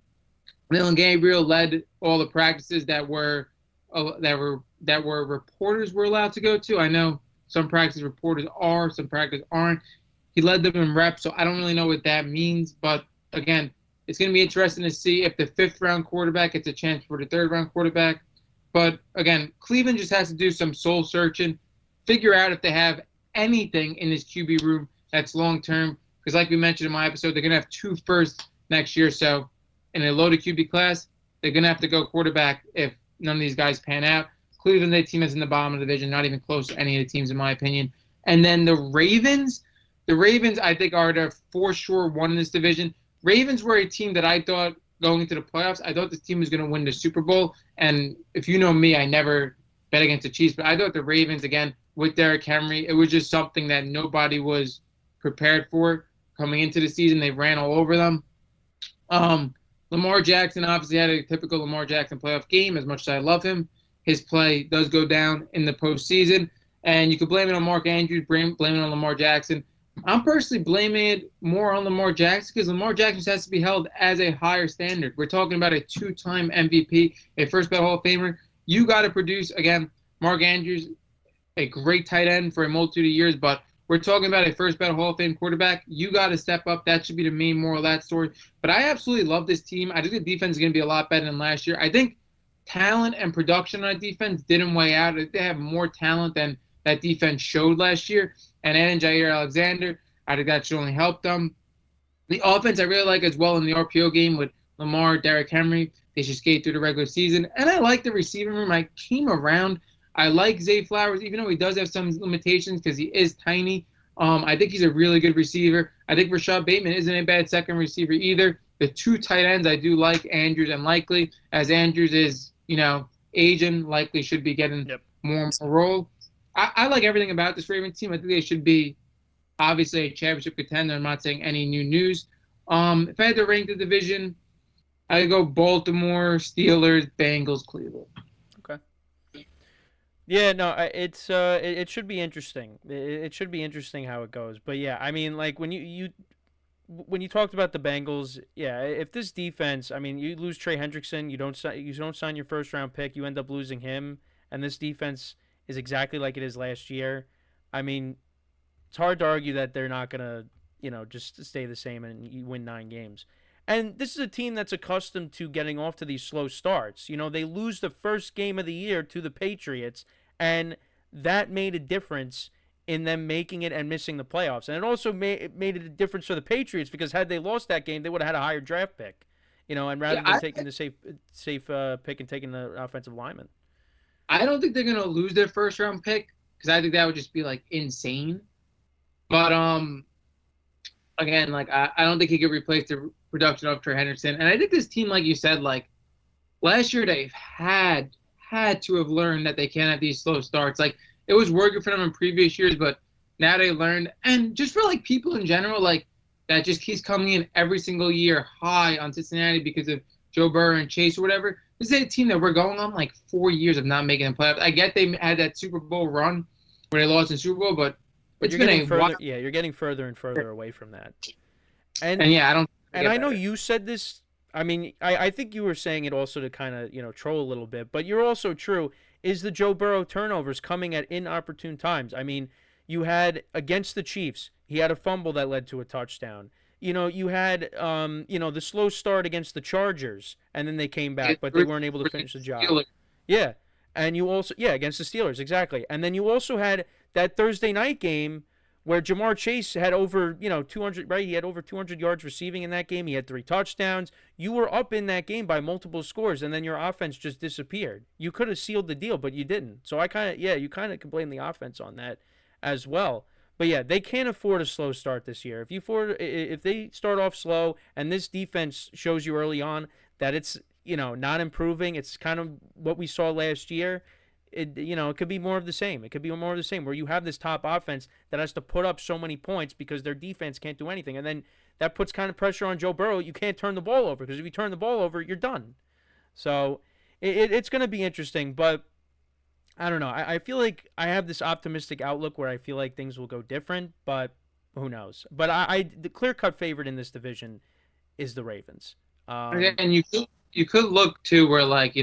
Gabriel led all the practices that reporters were allowed to go to. I know some practice reporters are, some practice aren't. He led them in reps, so I don't really know what that means. But again, it's going to be interesting to see if the 5th round quarterback gets a chance for the 3rd round quarterback. But again, Cleveland just has to do some soul searching, figure out if they have anything in this QB room that's long term. Because like we mentioned in my episode, they're going to have 2 firsts next year. So in a loaded QB class, they're going to have to go quarterback if none of these guys pan out. Cleveland, their team is in the bottom of the division, not even close to any of the teams in my opinion. And then the Ravens, I think, are the for sure one in this division. Ravens were a team that I thought going into the playoffs, I thought this team was going to win the Super Bowl. And if you know me, I never bet against the Chiefs, but I thought the Ravens, again, with Derrick Henry, it was just something that nobody was prepared for coming into the season. They ran all over them. Lamar Jackson obviously had a typical Lamar Jackson playoff game. As much as I love him, his play does go down in the postseason. And you could blame it on Mark Andrews, blame it on Lamar Jackson. I'm personally blaming it more on Lamar Jackson because Lamar Jackson has to be held as a higher standard. We're talking about a 2-time MVP, a first ballot Hall of Famer. You got to produce, again, Mark Andrews, a great tight end for a multitude of years, but we're talking about a first ballot Hall of Fame quarterback. You got to step up. That should be the main moral of that story. But I absolutely love this team. I think the defense is going to be a lot better than last year. I think talent and production on defense didn't weigh out. They have more talent than that defense showed last year. And adding Jair Alexander, I think that should only help them. The offense I really like as well in the RPO game with Lamar, Derrick Henry. They should skate through the regular season. And I like the receiving room. I came around. I like Zay Flowers, even though he does have some limitations because he is tiny. I think he's a really good receiver. I think Rashad Bateman isn't a bad second receiver either. The 2 tight ends I do like, Andrews and Likely. As Andrews is, aging, Likely should be getting more and more role. I like everything about this Ravens team. I think they should be obviously a championship contender. I'm not saying any new news. If I had to rank the division, I'd go Baltimore, Steelers, Bengals, Cleveland. Okay. Yeah, no, it should be interesting. It should be interesting how it goes. But yeah, I mean, like when you talked about the Bengals, yeah, if this defense, I mean, you lose Trey Hendrickson, you don't sign your first round pick, you end up losing him, and this defense is exactly like it is last year. I mean, it's hard to argue that they're not gonna, just stay the same and you win 9 games. And this is a team that's accustomed to getting off to these slow starts. They lose the first game of the year to the Patriots, and that made a difference in them making it and missing the playoffs. And it also made it a difference for the Patriots because had they lost that game, they would have had a higher draft pick, and rather than taking the safe pick and taking the offensive lineman. I don't think they're going to lose their first round pick because I think that would just be like insane. But again, like I don't think he could replace the production of Trey Henderson. And I think this team, like you said, like last year they've had to have learned that they can't have these slow starts. Like it was working for them in previous years, but now they learned. And just for like people in general, like that just keeps coming in every single year high on Cincinnati because of Joe Burrow and Chase or whatever. This is a team that we're going on like 4 years of not making the playoffs. I get they had that Super Bowl run where they lost in Super Bowl, but you're getting further. Yeah, you're getting further and further away from that. And yeah, I don't. And I know you said this. I mean, I think you were saying it also to kind of troll a little bit, but you're also true. Is the Joe Burrow turnovers coming at inopportune times? I mean, you had against the Chiefs, he had a fumble that led to a touchdown. You had the slow start against the Chargers, and then they came back, but they weren't able to finish the job. Yeah, and you also against the Steelers exactly, and then you also had that Thursday night game where Jamar Chase had over 200, right? He had over 200 yards receiving in that game. He had 3 touchdowns. You were up in that game by multiple scores, and then your offense just disappeared. You could have sealed the deal, but you didn't. So you kind of can blame the offense on that as well. But yeah, they can't afford a slow start this year. If they start off slow and this defense shows you early on that it's not improving. It's kind of what we saw last year. It could be more of the same. It could be more of the same where you have this top offense that has to put up so many points because their defense can't do anything. And then that puts kind of pressure on Joe Burrow. You can't turn the ball over because if you turn the ball over, you're done. So it's going to be interesting. But I don't know. I feel like I have this optimistic outlook where I feel like things will go different, but who knows? But the clear cut favorite in this division is the Ravens. And you could look to where like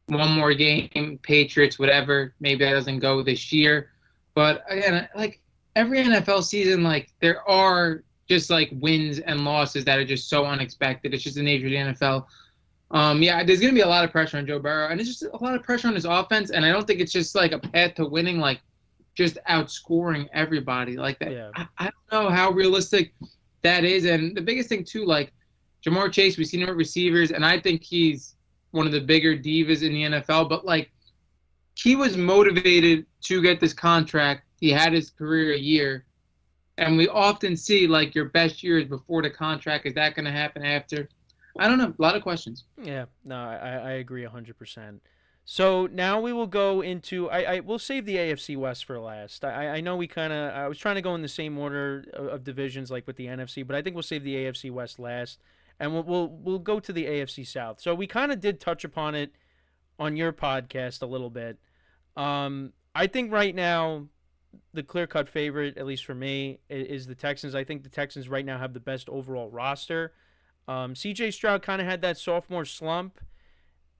one more game, Patriots, whatever. Maybe that doesn't go this year, but again, like every NFL season, like there are just like wins and losses that are just so unexpected. It's just the nature of the NFL. Yeah, there's gonna be a lot of pressure on Joe Burrow, and it's just a lot of pressure on his offense. And I don't think it's just like a path to winning, like just outscoring everybody like that. Yeah. I don't know how realistic that is. And the biggest thing too, like Jamar Chase, we've seen him at receivers, and I think he's one of the bigger divas in the NFL. But like, he was motivated to get this contract. He had his career year, and we often see like your best years before the contract. Is that going to happen after? I don't know. A lot of questions. Yeah, no, I agree 100%. So now we will go into we'll save the AFC West for last. I know I was trying to go in the same order of divisions like with the NFC, but I think we'll save the AFC West last, and we'll go to the AFC South. So we kind of did touch upon it on your podcast a little bit. I think right now the clear cut favorite, at least for me, is the Texans. I think the Texans right now have the best overall roster. CJ Stroud kind of had that sophomore slump,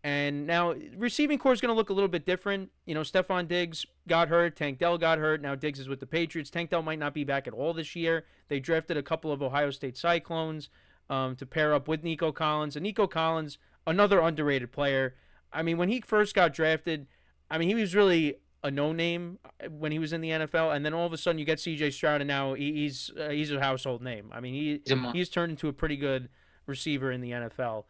and now receiving core is going to look a little bit different. Stephon Diggs got hurt, Tank Dell got hurt. Now Diggs is with the Patriots. Tank Dell might not be back at all this year. They drafted a couple of Ohio State Cyclones to pair up with Nico Collins, and Nico Collins, another underrated player. I mean, when he first got drafted, I mean he was really a no-name when he was in the NFL, and then all of a sudden you get C.J. Stroud, and now he's a household name. I mean, he's turned into a pretty good receiver in the NFL.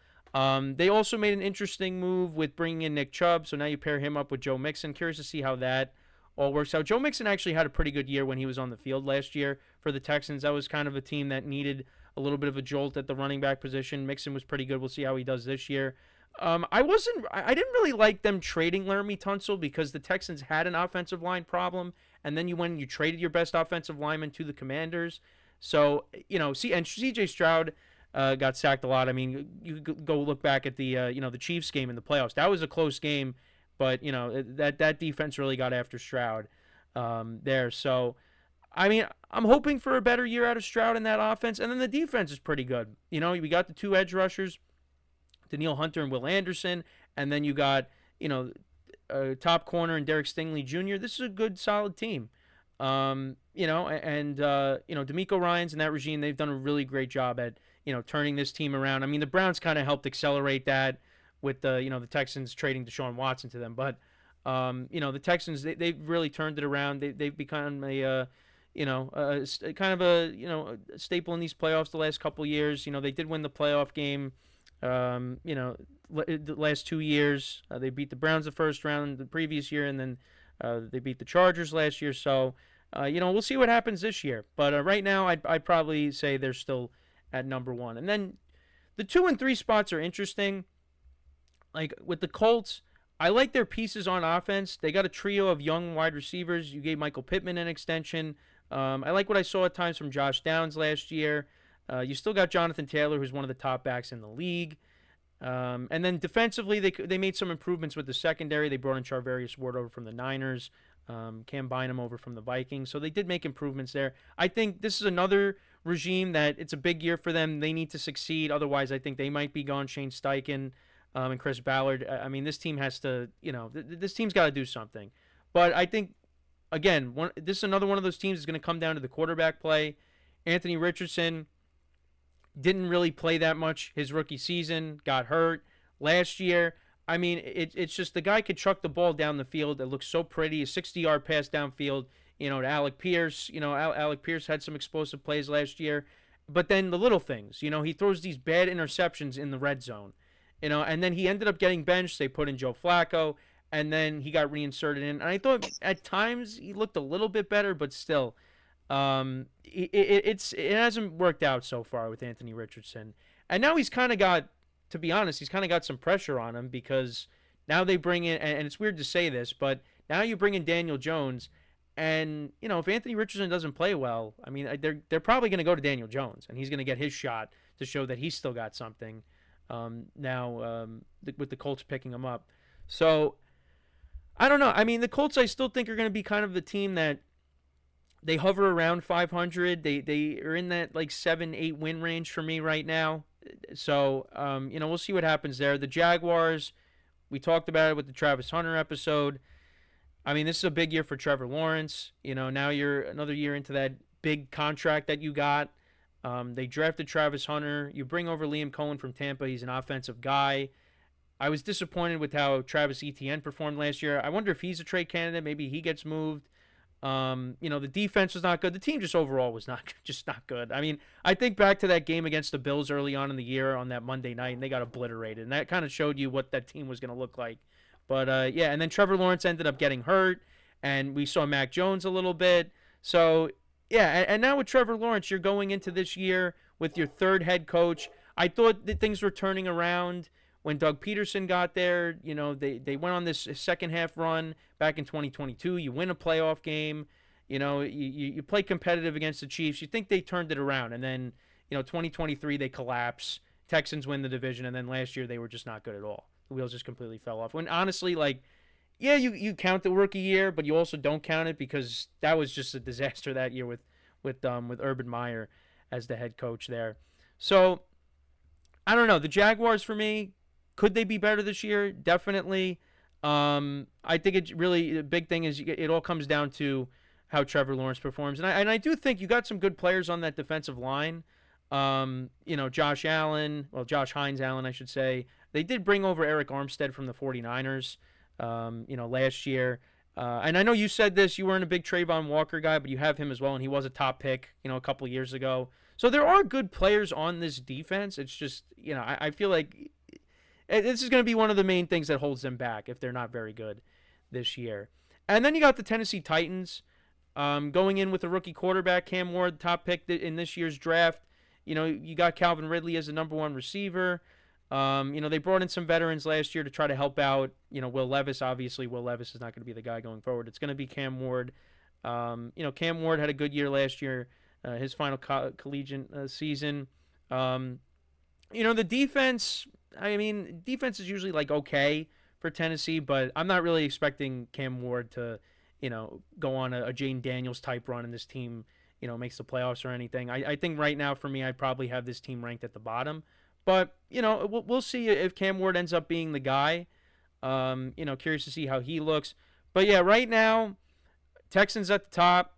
They also made an interesting move with bringing in Nick Chubb, so now you pair him up with Joe Mixon. Curious to see how that all works out. Joe Mixon actually had a pretty good year when he was on the field last year for the Texans. That was kind of a team that needed a little bit of a jolt at the running back position. Mixon was pretty good. We'll see how he does this year. I didn't really like them trading Laramie Tunsil because the Texans had an offensive line problem, and then you traded your best offensive lineman to the Commanders. So, and CJ Stroud got sacked a lot. I mean, you go look back at the the Chiefs game in the playoffs. That was a close game, but that defense really got after Stroud there. So, I mean, I'm hoping for a better year out of Stroud in that offense, and then the defense is pretty good. We got the two edge rushers, Daniil Hunter and Will Anderson, and then you got top corner and Derek Stingley Jr. This is a good, solid team. D'Amico Ryans and that regime, they've done a really great job at turning this team around. I mean, the Browns kind of helped accelerate that with the Texans trading Deshaun Watson to them, but the Texans they've really turned it around. They've become a kind of a staple in these playoffs the last couple years. They did win the playoff game. The last 2 years, they beat the Browns the first round the previous year, and then they beat the Chargers last year. So, we'll see what happens this year. But right now, I'd probably say they're still at number one. And then the 2 and 3 spots are interesting. Like with the Colts, I like their pieces on offense. They got a trio of young wide receivers. You gave Michael Pittman an extension. I like what I saw at times from Josh Downs last year. You still got Jonathan Taylor, who's one of the top backs in the league. And then defensively, they made some improvements with the secondary. They brought in Charvarius Ward over from the Niners, Cam Bynum over from the Vikings. So they did make improvements there. I think this is another regime that it's a big year for them. They need to succeed. Otherwise, I think they might be gone. Shane Steichen and Chris Ballard. I mean, this team has to, this team's got to do something. But I think, again, this is another one of those teams that's going to come down to the quarterback play. Anthony Richardson didn't really play that much his rookie season, got hurt last year. I mean, it's just the guy could chuck the ball down the field. It looks so pretty. A 60-yard pass downfield, to Alec Pierce. Alec Pierce had some explosive plays last year. But then the little things, he throws these bad interceptions in the red zone, and then he ended up getting benched. They put in Joe Flacco, and then he got reinserted in. And I thought at times he looked a little bit better, but still, it hasn't worked out so far with Anthony Richardson. And now he's kind of got to be honest, he's kind of got some pressure on him because now they bring in, and it's weird to say this, but now you bring in Daniel Jones, and if Anthony Richardson doesn't play well, I mean they're probably going to go to Daniel Jones, and he's going to get his shot to show that he's still got something. With the Colts picking him up, so I don't know. I mean the Colts I still think are going to be kind of the team that they hover around 500. They are in that like 7-8 win range for me right now. So we'll see what happens there. The Jaguars, we talked about it with the Travis Hunter episode. I mean, this is a big year for Trevor Lawrence. Now you're another year into that big contract that you got. They drafted Travis Hunter. You bring over Liam Cohen from Tampa. He's an offensive guy. I was disappointed with how Travis Etienne performed last year. I wonder if he's a trade candidate. Maybe he gets moved. The defense was not good. The team just overall was not good. I mean, I think back to that game against the Bills early on in the year on that Monday night, and they got obliterated. And that kind of showed you what that team was going to look like. But, and then Trevor Lawrence ended up getting hurt, and we saw Mac Jones a little bit. So, yeah, and now with Trevor Lawrence, you're going into this year with your third head coach. I thought that things were turning around when Doug Peterson got there. They went on this second half run back in 2022. You win a playoff game. You play competitive against the Chiefs. You think they turned it around. And then, 2023, they collapse. Texans win the division. And then last year, they were just not good at all. The wheels just completely fell off. When honestly, you count the rookie year, but you also don't count it because that was just a disaster that year with Urban Meyer as the head coach there. So, I don't know. The Jaguars, for me, could they be better this year? Definitely. I think it's really the big thing is it all comes down to how Trevor Lawrence performs, and I do think you got some good players on that defensive line. Josh Hines Allen, I should say. They did bring over Eric Armstead from the 49ers, last year. And I know you said this, you weren't a big Trayvon Walker guy, but you have him as well, and he was a top pick, a couple of years ago. So there are good players on this defense. It's just, I feel like this is going to be one of the main things that holds them back if they're not very good this year. And then you got the Tennessee Titans going in with a rookie quarterback, Cam Ward, top pick in this year's draft. You got Calvin Ridley as the number one receiver. They brought in some veterans last year to try to help out. Will Levis, obviously, Will Levis is not going to be the guy going forward. It's going to be Cam Ward. Cam Ward had a good year last year, his final collegiate season. The defense, defense is usually okay for Tennessee, but I'm not really expecting Cam Ward to, go on a Jane Daniels type run and this team, makes the playoffs or anything. I think right now for me, I'd probably have this team ranked at the bottom. But, we'll see if Cam Ward ends up being the guy. Curious to see how he looks. But, yeah, right now, Texans at the top.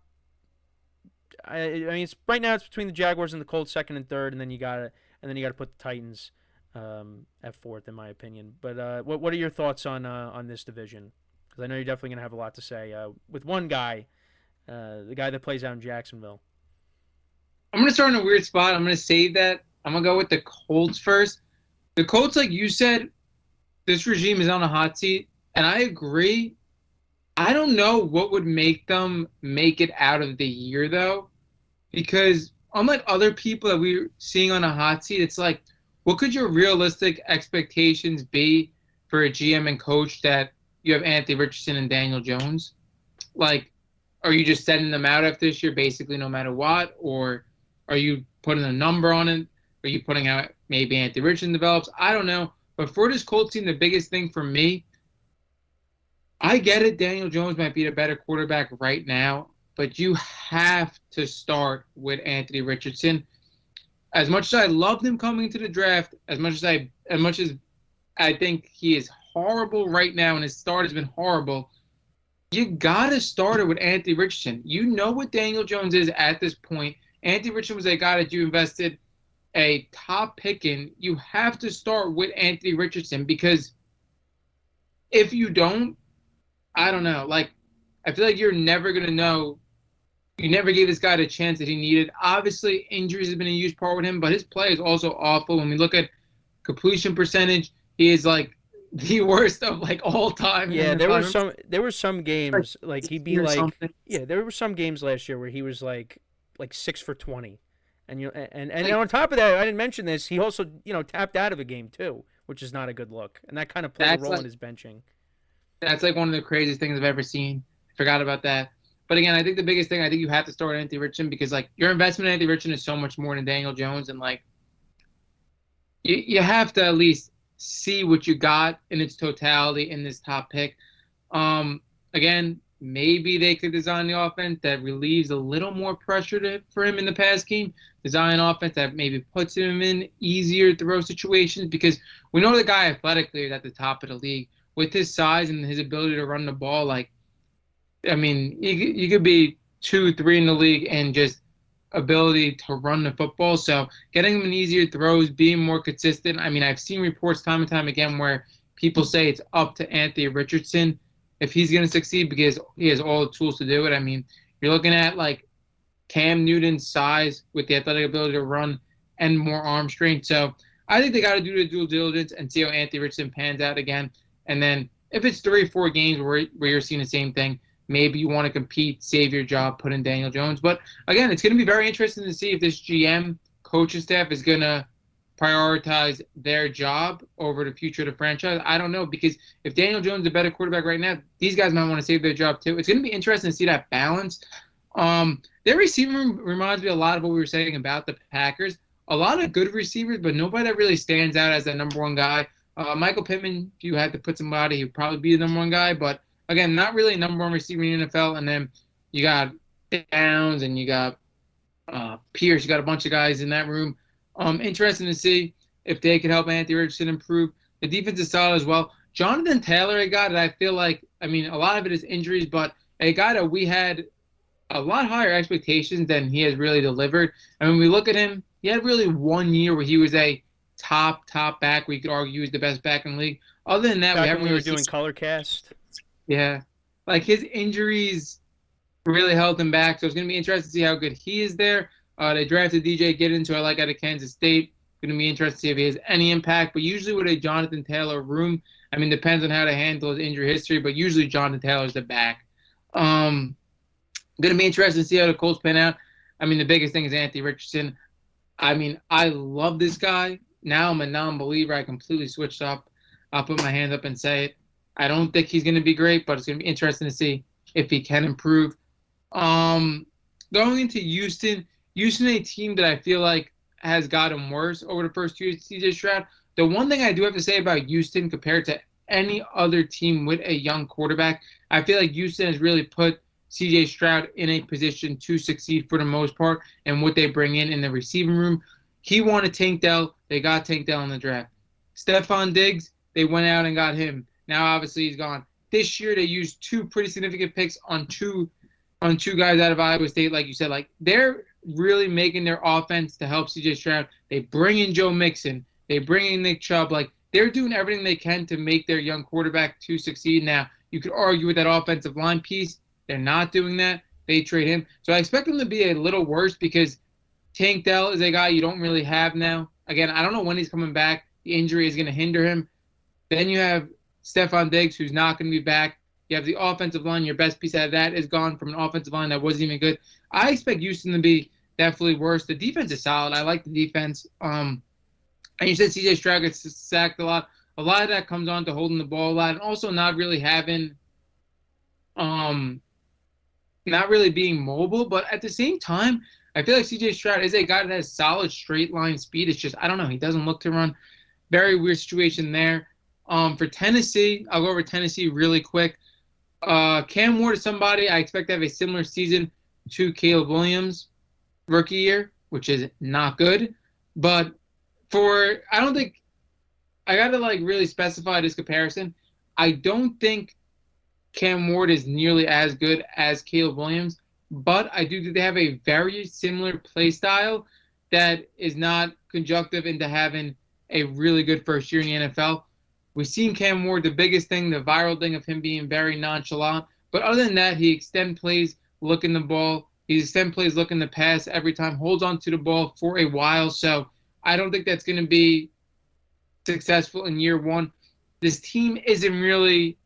Right now it's between the Jaguars and the Colts, second and third, and then you got to put the Titans at fourth, in my opinion. But what are your thoughts on this division? Because I know you're definitely going to have a lot to say with one guy, the guy that plays out in Jacksonville. I'm going to start in a weird spot. I'm going to save that. I'm going to go with the Colts first. The Colts, like you said, this regime is on a hot seat, and I agree. I don't know what would make them make it out of the year, though, because unlike other people that we're seeing on a hot seat, it's like, what could your realistic expectations be for a GM and coach that you have Anthony Richardson and Daniel Jones? Like, are you just setting them out after this year basically no matter what? Or are you putting a number on it? Are you putting out maybe Anthony Richardson develops? I don't know. But for this Colts team, the biggest thing for me, I get it. Daniel Jones might be the better quarterback right now, but you have to start with Anthony Richardson. As much as I loved him coming into the draft, as much as I think he is horrible right now and his start has been horrible, you got to start it with Anthony Richardson. You know what Daniel Jones is at this point. Anthony Richardson was a guy that you invested a top pick in. You have to start with Anthony Richardson because if you don't, I don't know. I feel like you're never going to know. You never gave this guy the chance that he needed. Obviously, injuries have been a huge part with him, but his play is also awful. When we look at completion percentage, he is the worst of all time. Yeah, there were some games he'd be there were some games last year where he was like 6 for 20. And and Like on top of that, I didn't mention this. He also tapped out of a game too, which is not a good look, and that kind of played a that's role in like his benching. that's like one of the craziest things I've ever seen. Forgot about that. But again, I think the biggest thing I think you have to start Anthony Richardson because like your investment in Anthony Richardson is so much more than Daniel Jones, and like you have to at least see what you got in its totality in this top pick. Again, maybe they could design the offense that relieves a little more pressure for him in the pass game. Design an offense that maybe puts him in easier throw situations because we know the guy athletically is at the top of the league with his size and his ability to run the ball. Like, I mean, you could be 2, 3 in the league and just ability to run the football. So getting him in easier throws, being more consistent. I mean, I've seen reports time and time again where people say it's up to Anthony Richardson if he's going to succeed because he has all the tools to do it. I mean, you're looking at like Cam Newton's size with the athletic ability to run and more arm strength. So I think they got to do the due diligence and see how Anthony Richardson pans out again. And then if it's 3 or 4 games where you're seeing the same thing, maybe you want to compete, save your job, put in Daniel Jones. But again, it's going to be very interesting to see if this GM coaching staff is going to prioritize their job over the future of the franchise. I don't know because if Daniel Jones is a better quarterback right now, these guys might want to save their job too. It's going to be interesting to see that balance. Their receiver room reminds me a lot of what we were saying about the Packers. A lot of good receivers, but nobody that really stands out as the number one guy. Michael Pittman, if you had to put somebody, he'd probably be the number one guy. But again, not really a number one receiver in the NFL. And then you got Downs and you got Pierce. You got a bunch of guys in that room. Interesting to see if they can help Anthony Richardson improve. The defense is solid as well. Jonathan Taylor, a guy that I feel like, I mean, a lot of it is injuries, but a guy that we had a lot higher expectations than he has really delivered. And when we look at him, he had really 1 year where he was a top back. We could argue he was the best back in the league. Other than that, we Back haven't when we were really doing seen. color cast. Yeah, like his injuries really held him back. So it's going to be interesting to see how good he is there. They drafted DJ Giddens, who I like out of Kansas State. Going to be interesting to see if he has any impact. But usually with a Jonathan Taylor room, I mean, depends on how to handle his injury history. But usually Jonathan Taylor's the back. Going to be interesting to see how the Colts pan out. I mean, the biggest thing is Anthony Richardson. I mean, I love this guy. Now I'm a non-believer. I completely switched up. I'll put my hand up and say it. I don't think he's going to be great, but it's going to be interesting to see if he can improve. Going into Houston, a team that I feel like has gotten worse over the first 2 years, CJ Stroud. The one thing I do have to say about Houston compared to any other team with a young quarterback, I feel like Houston has really put CJ Stroud in a position to succeed for the most part and what they bring in the receiving room. He wanted Tank Dell. They got Tank Dell in the draft. Stephon Diggs, they went out and got him. Now, obviously, he's gone. This year, they used 2 pretty significant picks on two guys out of Iowa State, like you said. Like, they're really making their offense to help CJ Stroud. They bring in Joe Mixon. They bring in Nick Chubb. Like, they're doing everything they can to make their young quarterback to succeed. Now, you could argue with that offensive line piece. They're not doing that. They trade him. So I expect them to be a little worse because Tank Dell is a guy you don't really have now. Again, I don't know when he's coming back. The injury is going to hinder him. Then you have Stephon Diggs, who's not going to be back. You have the offensive line. Your best piece out of that is gone from an offensive line that wasn't even good. I expect Houston to be definitely worse. The defense is solid. I like the defense. And you said CJ Stroud gets sacked a lot. A lot of that comes on to holding the ball a lot and also not really having not really being mobile. But at the same time, I feel like CJ Stroud is a guy that has solid straight line speed. It's just, I don't know, he doesn't look to run. Very weird situation there. For Tennessee, I'll go over Tennessee really quick. Cam Ward is somebody I expect to have a similar season to Caleb Williams rookie year, which is not good. But I don't think I got to like really specify this comparison. I don't think Cam Ward is nearly as good as Caleb Williams, but I do think they have a very similar play style that is not conjunctive into having a really good first year in the NFL. We've seen Cam Ward, the biggest thing, the viral thing of him being very nonchalant. But other than that, he extend plays looking the ball. He extend plays looking the pass every time, holds on to the ball for a while. So I don't think that's going to be successful in year one. This team isn't really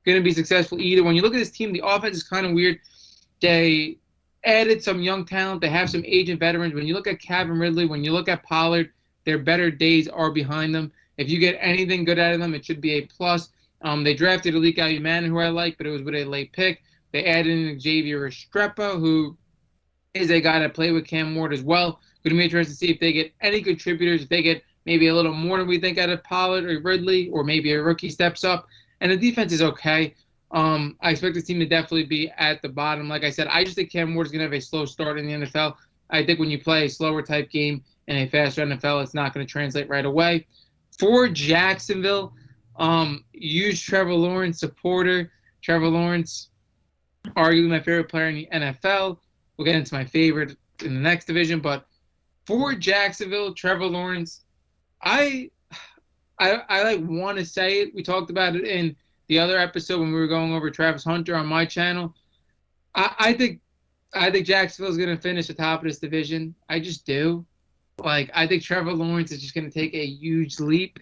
going to be successful either. When you look at this team, the offense is kind of weird. They added some young talent. They have some aging veterans. When you look at Calvin Ridley, when you look at Pollard, their better days are behind them. If you get anything good out of them, it should be a plus. They drafted Alik Ayuman, who I like, but it was with a late pick. They added in Xavier Restrepo, who is a guy that played with Cam Ward as well. Going to be interested to see if they get any contributors, if they get maybe a little more than we think out of Pollard or Ridley, or maybe a rookie steps up. And the defense is okay. I expect this team to definitely be at the bottom. Like I said, I just think Cam Ward is going to have a slow start in the NFL. I think when you play a slower type game in a faster NFL, it's not going to translate right away. For Jacksonville, huge Trevor Lawrence supporter. Trevor Lawrence, arguably my favorite player in the NFL. We'll get into my favorite in the next division, but for Jacksonville, Trevor Lawrence, I like want to say it. We talked about it in the other episode when we were going over Travis Hunter on my channel. I think Jacksonville's going to finish atop of this division. I just do. Like, I think Trevor Lawrence is just going to take a huge leap.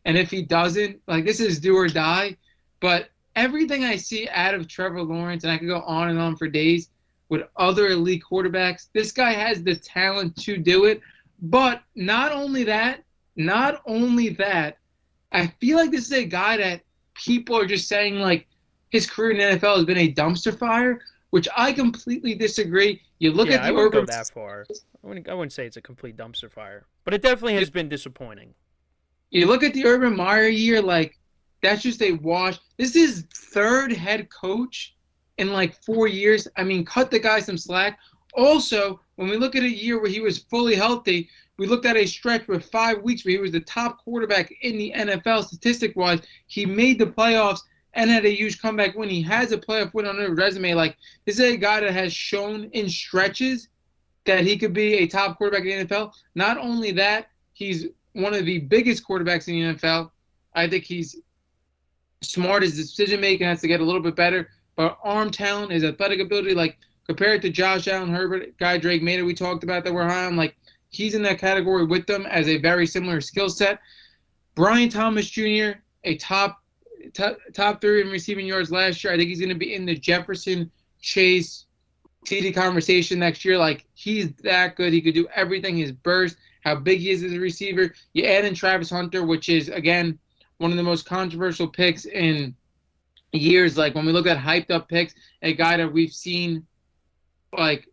And if he doesn't, like, this is do or die. But everything I see out of Trevor Lawrence, and I could go on and on for days with other elite quarterbacks, this guy has the talent to do it. But not only that, I feel like this is a guy that people are just saying, like, his career in the NFL has been a dumpster fire, which I completely disagree. You look at the I wouldn't go that far. I wouldn't say it's a complete dumpster fire, but it definitely has been disappointing. You look at the Urban Meyer year, like, that's just a wash. This is third head coach in like 4 years. I mean, cut the guy some slack. Also, when we look at a year where he was fully healthy, we looked at a stretch with 5 weeks where he was the top quarterback in the NFL statistic-wise. He made the playoffs and had a huge comeback win. He has a playoff win on his resume. Like, this is a guy that has shown in stretches that he could be a top quarterback in the NFL. Not only that, he's one of the biggest quarterbacks in the NFL. I think he's smart. His decision-making has to get a little bit better. But arm talent, his athletic ability, like, compared to Josh Allen, Herbert, guy Drake Mayer we talked about that we're high on, like, he's in that category with them as a very similar skill set. Brian Thomas Jr., a top 3 in receiving yards last year. I think he's going to be in the Jefferson, Chase, TD conversation next year. Like, he's that good. He could do everything. His burst, how big he is as a receiver. You add in Travis Hunter, which is, again, one of the most controversial picks in years. Like, when we look at hyped up picks, a guy that we've seen, like,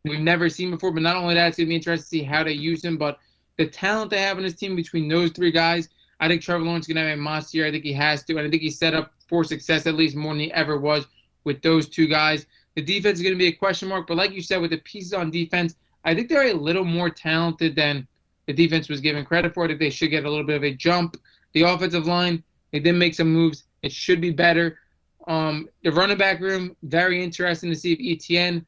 we've never seen before. But not only that, it's going to be interesting to see how they use him. But the talent they have in his team between those 3 guys, I think Trevor Lawrence is going to have a monster year. I think he has to. And I think he's set up for success at least more than he ever was with those 2 guys. The defense is going to be a question mark. But like you said, with the pieces on defense, I think they're a little more talented than the defense was given credit for. I think they should get a little bit of a jump. The offensive line, they did make some moves. It should be better. The running back room, very interesting to see if Etienne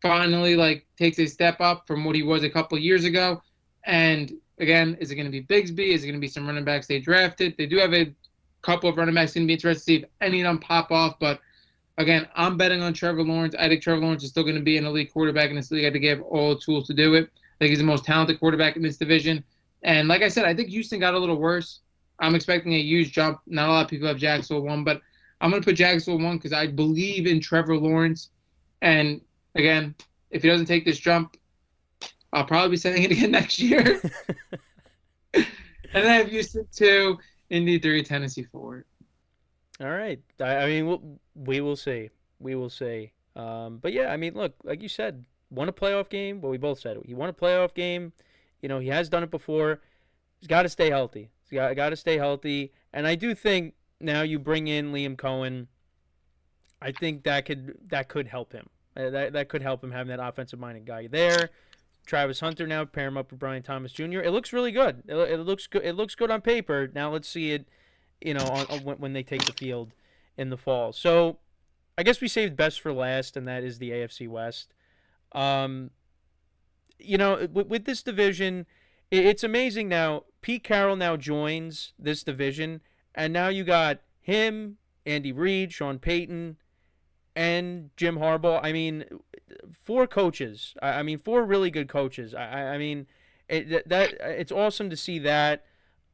finally, like, takes a step up from what he was a couple of years ago. And again, is it going to be Bigsby? Is it going to be some running backs they drafted? They do have a couple of running backs. Going to be interested to see if any of them pop off. But again, I'm betting on Trevor Lawrence. I think Trevor Lawrence is still going to be an elite quarterback in this league. I think he have all the tools to do it. I think he's the most talented quarterback in this division. And like I said, I think Houston got a little worse. I'm expecting a huge jump. Not a lot of people have Jacksonville 1, but I'm going to put Jacksonville 1 because I believe in Trevor Lawrence. And again, if he doesn't take this jump, I'll probably be saying it again next year. And I have Houston 2, Indy 3, Tennessee 4. All right. I mean, we will see. We will see. But yeah, I mean, look, like you said, won a playoff game. Well, we both said it. He won a playoff game. You know, he has done it before. He's got to stay healthy. He's got to stay healthy. And I do think now you bring in Liam Cohen, I think that could help him. That could help him having that offensive-minded guy there. Travis Hunter now, pair him up with Brian Thomas Jr. It looks really good. It looks good. It looks good on paper. Now let's see it, you know, when they take the field in the fall. So I guess we saved best for last, and that is the AFC West. You know, with this division, it's amazing now. Pete Carroll now joins this division, and now you got him, Andy Reid, Sean Payton, and Jim Harbaugh. I mean, 4 coaches. I mean, 4 really good coaches. I mean, it's awesome to see that.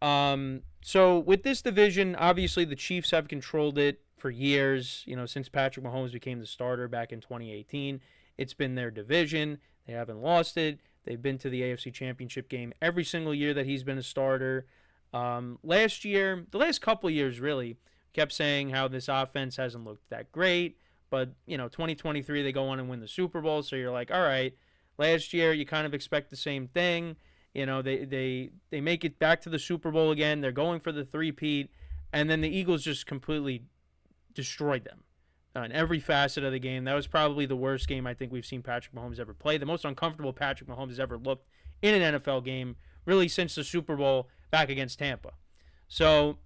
So with this division, obviously the Chiefs have controlled it for years. You know, since Patrick Mahomes became the starter back in 2018. It's been their division. They haven't lost it. They've been to the AFC Championship game every single year that he's been a starter. Last year, the last couple of years really, kept saying how this offense hasn't looked that great. But, 2023, they go on and win the Super Bowl. So you're like, all right, last year you kind of expect the same thing. They make it back to the Super Bowl again. They're going for the three-peat. And then the Eagles just completely destroyed them in every facet of the game. That was probably the worst game I think we've seen Patrick Mahomes ever play. The most uncomfortable Patrick Mahomes has ever looked in an NFL game, really since the Super Bowl back against Tampa. So,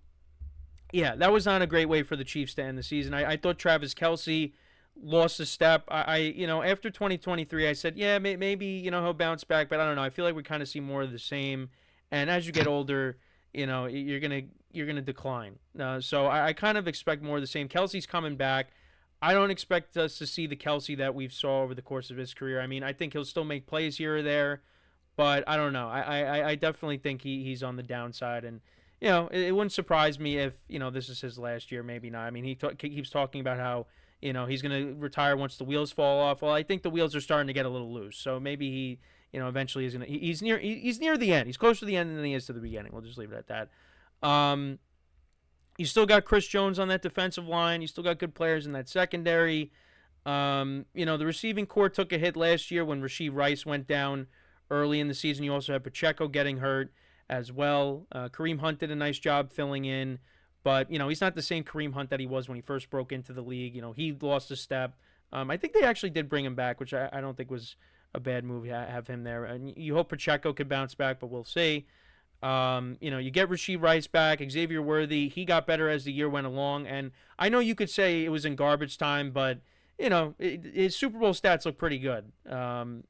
yeah, that was not a great way for the Chiefs to end the season. I thought Travis Kelce lost a step. After 2023, I said, yeah, maybe, he'll bounce back, but I don't know. I feel like we kind of see more of the same. And as you get older, you're gonna decline. So I kind of expect more of the same. Kelsey's coming back. I don't expect us to see the Kelsey that we've saw over the course of his career. I mean, I think he'll still make plays here or there, but I don't know. I definitely think he's on the downside, and it wouldn't surprise me if this is his last year. Maybe not. I mean, he keeps talking about how he's going to retire once the wheels fall off. Well, I think the wheels are starting to get a little loose, so maybe he eventually is going to. He's near the end. He's closer to the end than he is to the beginning. We'll just leave it at that. You still got Chris Jones on that defensive line. You still got good players in that secondary. The receiving core took a hit last year when Rashee Rice went down early in the season. You also had Pacheco getting hurt as well. Kareem Hunt did a nice job filling in, but he's not the same Kareem Hunt that he was when he first broke into the league. He lost a step. I think they actually did bring him back, which I don't think was a bad move to have him there. And you hope Pacheco could bounce back, but we'll see. You get Rashee Rice back, Xavier Worthy. He got better as the year went along, and I know you could say it was in garbage time, but his Super Bowl stats look pretty good. You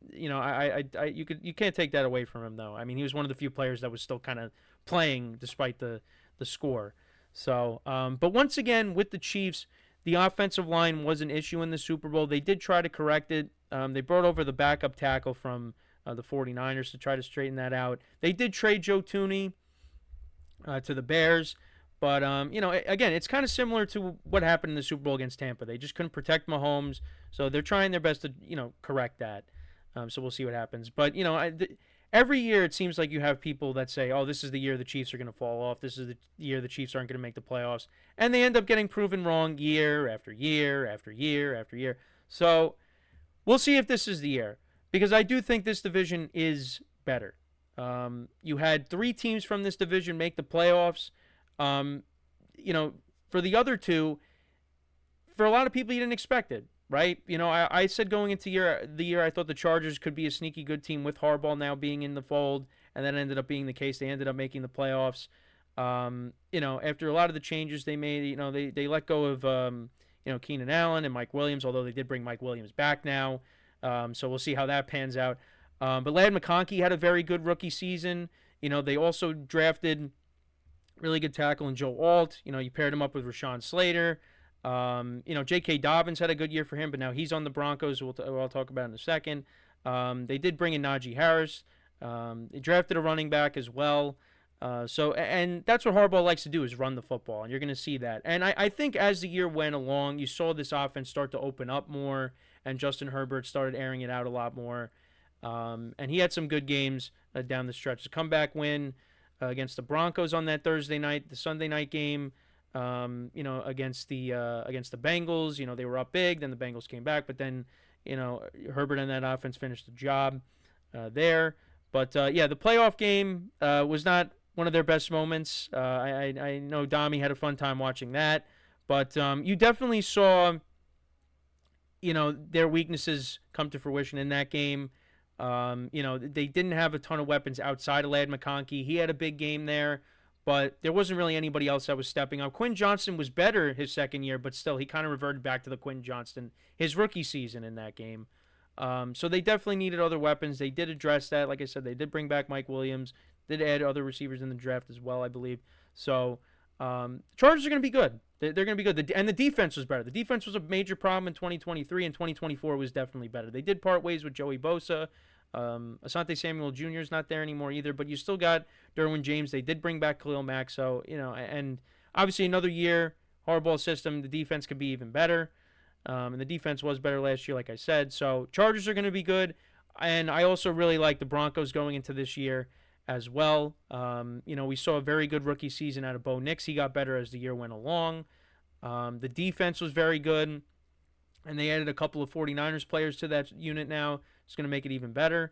can't take that away from him though. I mean, he was one of the few players that was still kind of playing despite the score. So, but once again with the Chiefs, the offensive line was an issue in the Super Bowl. They did try to correct it. They brought over the backup tackle from the 49ers to try to straighten that out. They did trade Joe Thuney to the Bears, but again, it's kind of similar to what happened in the Super Bowl against Tampa. They just couldn't protect Mahomes, so they're trying their best to correct that. So we'll see what happens. But every year it seems like you have people that say, "Oh, this is the year the Chiefs are going to fall off. This is the year the Chiefs aren't going to make the playoffs," and they end up getting proven wrong year after year after year after year. So we'll see if this is the year. Because I do think this division is better. You had 3 teams from this division make the playoffs. For the other 2, for a lot of people, you didn't expect it, right? I said going into the year, I thought the Chargers could be a sneaky good team with Harbaugh now being in the fold, and that ended up being the case. They ended up making the playoffs. After a lot of the changes they made, they let go of, Keenan Allen and Mike Williams, although they did bring Mike Williams back now. So we'll see how that pans out. But Ladd McConkey had a very good rookie season. They also drafted really good tackle in Joe Alt. You paired him up with Rashawn Slater. J.K. Dobbins had a good year for him, but now he's on the Broncos. I'll talk about in a second. They did bring in Najee Harris. They drafted a running back as well. And that's what Harbaugh likes to do, is run the football, and you're going to see that. And I think as the year went along, you saw this offense start to open up more, and Justin Herbert started airing it out a lot more. And he had some good games down the stretch. A comeback win against the Broncos on that Thursday night, the Sunday night game, against the Bengals. They were up big, then the Bengals came back, but then, Herbert and that offense finished the job there. But, the playoff game was not one of their best moments. I know Dami had a fun time watching that. But you definitely saw, their weaknesses come to fruition in that game. They didn't have a ton of weapons outside of Ladd McConkey. He had a big game there, but there wasn't really anybody else that was stepping up. Quinn Johnston was better his second year, but still, he kind of reverted back to the Quinn Johnston, his rookie season in that game. So they definitely needed other weapons. They did address that. Like I said, they did bring back Mike Williams, did add other receivers in the draft as well, I believe. So Chargers are going to be good. They're going to be good. And the defense was better. The defense was a major problem in 2023, and 2024 was definitely better. They did part ways with Joey Bosa. Asante Samuel Jr. is not there anymore either, but you still got Derwin James. They did bring back Khalil Mack. So, and obviously another year, Harbaugh system, the defense could be even better. And the defense was better last year, like I said. So Chargers are going to be good. And I also really like the Broncos going into this year as well. We saw a very good rookie season out of Bo Nix. He got better as the year went along. The defense was very good. And they added a couple of 49ers players to that unit now. It's going to make it even better.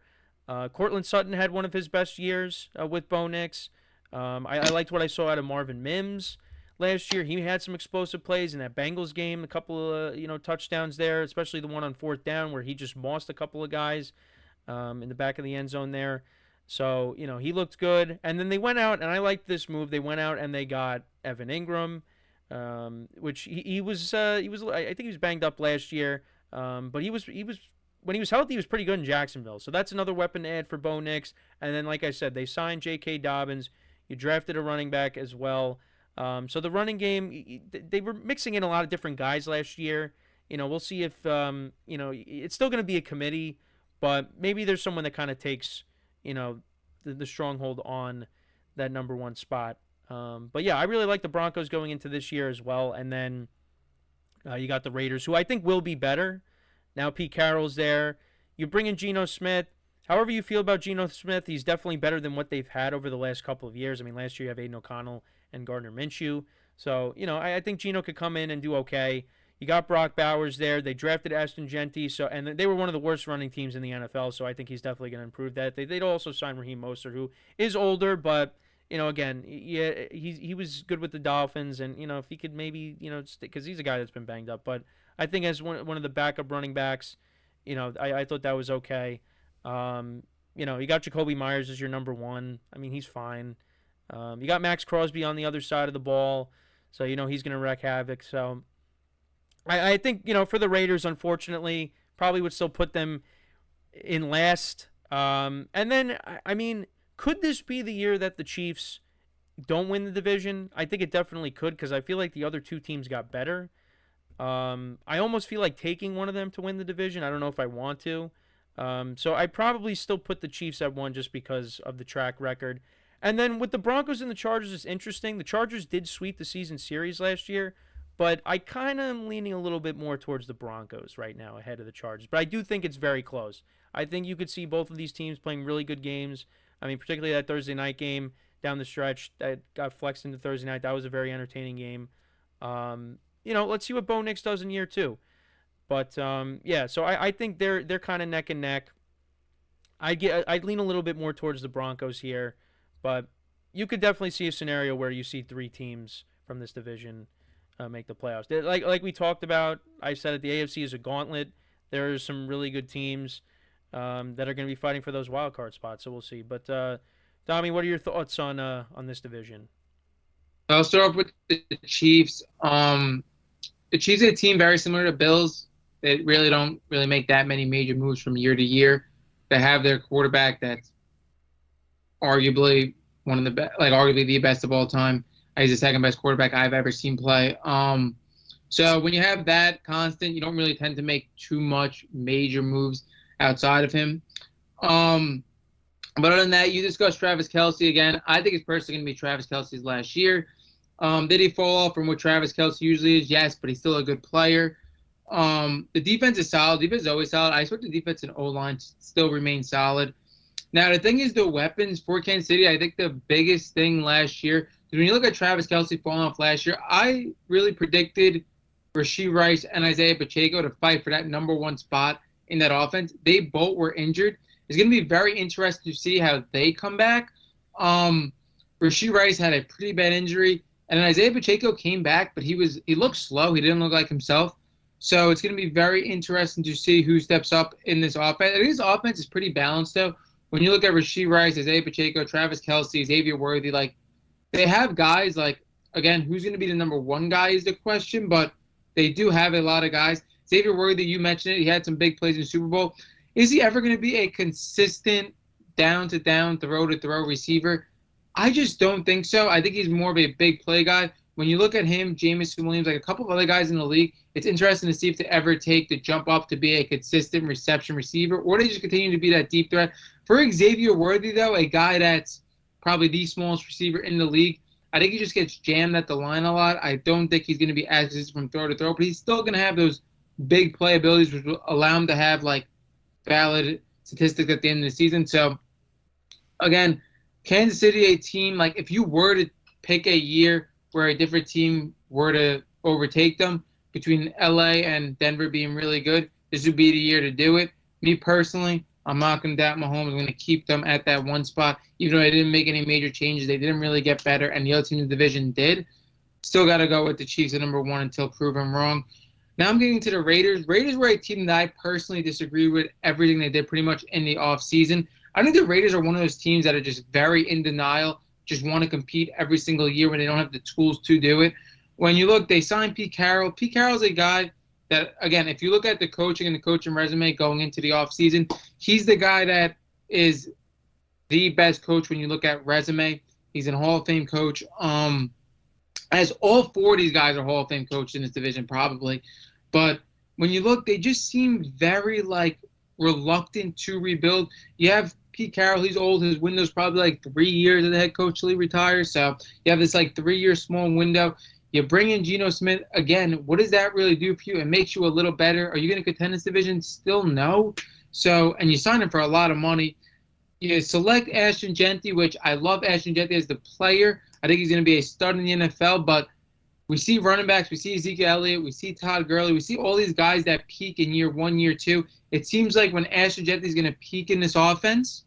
Cortland Sutton had one of his best years with Bo Nix. I liked what I saw out of Marvin Mims last year. He had some explosive plays in that Bengals game, a couple of touchdowns there, especially the one on fourth down where he just mossed a couple of guys in the back of the end zone there. So he looked good. And then they went out, and I liked this move. They went out and they got Evan Ingram, which he was I think he was banged up last year, but he was when he was healthy, he was pretty good in Jacksonville. So that's another weapon to add for Bo Nix. And then, like I said, they signed J.K. Dobbins. You drafted a running back as well. So the running game, they were mixing in a lot of different guys last year. We'll see if, it's still going to be a committee, but maybe there's someone that kind of takes, the stronghold on that number one spot. But yeah, I really like the Broncos going into this year as well. And then you got the Raiders, who I think will be better. Now Pete Carroll's there. You bring in Geno Smith. However you feel about Geno Smith, he's definitely better than what they've had over the last couple of years. I mean, last year you have Aiden O'Connell and Gardner Minshew. So, I think Geno could come in and do okay. You got Brock Bowers there. They drafted Ashton Genty, and they were one of the worst running teams in the NFL, so I think he's definitely going to improve that. They'd also sign Raheem Mostert, who is older, but, again, yeah, he was good with the Dolphins, and, if he could maybe, because he's a guy that's been banged up. But I think as one of the backup running backs, I thought that was okay. You got Jacoby Myers as your number one. I mean, he's fine. You got Max Crosby on the other side of the ball, so he's going to wreak havoc. So I think for the Raiders, unfortunately, probably would still put them in last. And then I mean, could this be the year that the Chiefs don't win the division? I think it definitely could, because I feel like the other two teams got better. I almost feel like taking one of them to win the division. I don't know if I want to. So I probably still put the Chiefs at one just because of the track record. And then with the Broncos and the Chargers, it's interesting. The Chargers did sweep the season series last year, but I kind of am leaning a little bit more towards the Broncos right now ahead of the Chargers. But I do think it's very close. I think you could see both of these teams playing really good games. I mean, particularly that Thursday night game down the stretch that got flexed into Thursday night. That was a very entertaining game. Let's see what Bo Nix does in year two. But yeah, so I think they're kind of neck and neck. I'd lean a little bit more towards the Broncos here, but you could definitely see a scenario where you see three teams from this division make the playoffs. Like we talked about, I said it, the AFC is a gauntlet. There are some really good teams that are going to be fighting for those wild card spots. So we'll see. But Dami, what are your thoughts on this division? I'll start off with the Chiefs. The Chiefs are a team very similar to Bills. They really don't make that many major moves from year to year. They have their quarterback that's arguably one of the best, arguably the best of all time. He's the second best quarterback I've ever seen play. So when you have that constant, you don't really tend to make too much major moves outside of him. But other than that, you discussed Travis Kelce again. I think it's personally going to be Travis Kelce's last year. Did he fall off from what Travis Kelce usually is? Yes, but he's still a good player. The defense is solid. Defense is always solid. I expect the defense and O-line to still remain solid. Now, the thing is the weapons for Kansas City, I think the biggest thing last year, because when you look at Travis Kelce falling off last year, I really predicted Rashee Rice and Isaiah Pacheco to fight for that number one spot in that offense. They both were injured. It's going to be very interesting to see how they come back. Rashee Rice had a pretty bad injury, and then Isaiah Pacheco came back, but he looked slow. He didn't look like himself. So it's going to be very interesting to see who steps up in this offense. I think this offense is pretty balanced, though. When you look at Rashee Rice, Isaiah Pacheco, Travis Kelce, Xavier Worthy, they have guys again, who's going to be the number one guy is the question, but they do have a lot of guys. Xavier Worthy, you mentioned it. He had some big plays in the Super Bowl. Is he ever going to be a consistent down-to-down, throw-to-throw receiver? I just don't think so. I think he's more of a big play guy. When you look at him, Jameson Williams, a couple of other guys in the league, it's interesting to see if they ever take the jump up to be a consistent reception receiver, or they just continue to be that deep threat. For Xavier Worthy, though, a guy that's probably the smallest receiver in the league, I think he just gets jammed at the line a lot. I don't think he's going to be as consistent from throw to throw, but he's still going to have those big play abilities, which will allow him to have like valid statistics at the end of the season. So again, Kansas City, a team like if you were to pick a year where a different team were to overtake them between LA and Denver being really good, this would be the year to do it. Me personally, I'm not going to doubt Mahomes. I'm going to keep them at that one spot, even though they didn't make any major changes. They didn't really get better, and the other team in the division did. Still got to go with the Chiefs at number one until proven wrong. Now I'm getting to the Raiders. Raiders were a team that I personally disagree with everything they did pretty much in the offseason. I think the Raiders are one of those teams that are just very in denial, just want to compete every single year when they don't have the tools to do it. When you look, they signed Pete Carroll. Pete Carroll's a guy that, again, if you look at the coaching and the coaching resume going into the offseason, he's the guy that is the best coach when you look at resume. He's a Hall of Fame coach. As all four of these guys are Hall of Fame coaches in this division, probably. But when you look, they just seem very, like, reluctant to rebuild. You have Pete Carroll, he's old. His window's probably like 3 years as the head coach till he retires. So you have this like 3-year small window. You bring in Geno Smith. Again, what does that really do for you? It makes you a little better. Are you going to contend this division? Still no. So, and you sign him for a lot of money. You select Ashton Genty, which I love Ashton Genty as the player. I think he's going to be a stud in the NFL, but we see running backs, we see Ezekiel Elliott, we see Todd Gurley, we see all these guys that peak in year 1, year 2. It seems like when Ashton Genty is going to peak in this offense,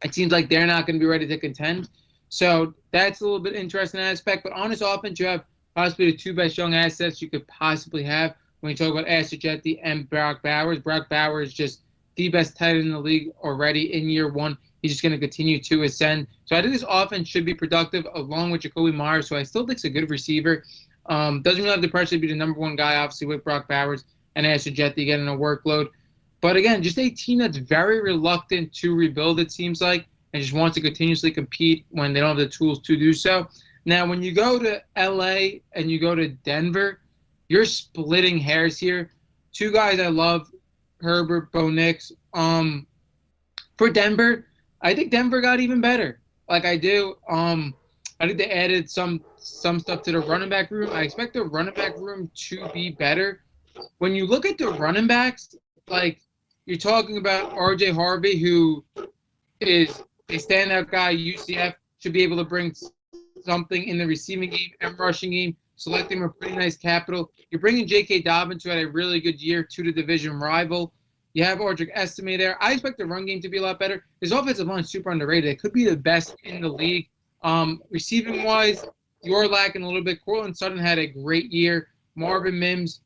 it seems like they're not going to be ready to contend. So that's a little bit interesting aspect. But on this offense, you have possibly the two best young assets you could possibly have when you talk about Ashton Genty and Brock Bowers. Brock Bowers is just the best tight end in the league already in year 1. He's just going to continue to ascend. So I think this offense should be productive along with Jacoby Myers, who I still think is a good receiver. Doesn't really have the pressure to be the number one guy, obviously, with Brock Bowers and Ashton Genty getting a workload. But again, just a team that's very reluctant to rebuild, it seems like, and just wants to continuously compete when they don't have the tools to do so. Now, when you go to LA and you go to Denver, you're splitting hairs here. Two guys I love, Herbert, Bo Nix. For Denver, I think Denver got even better. Like I do. I think they added some stuff to the running back room. I expect the running back room to be better. When you look at the running backs, like you're talking about R.J. Harvey, who is a standout guy, UCF, should be able to bring something in the receiving game and rushing game, selecting a pretty nice capital. You're bringing J.K. Dobbins, who had a really good year, to the division rival. You have Audric Estime there. I expect the run game to be a lot better. His offensive line is super underrated. It could be the best in the league. Receiving-wise, you're lacking a little bit. Cortland Sutton had a great year. Marvin Mims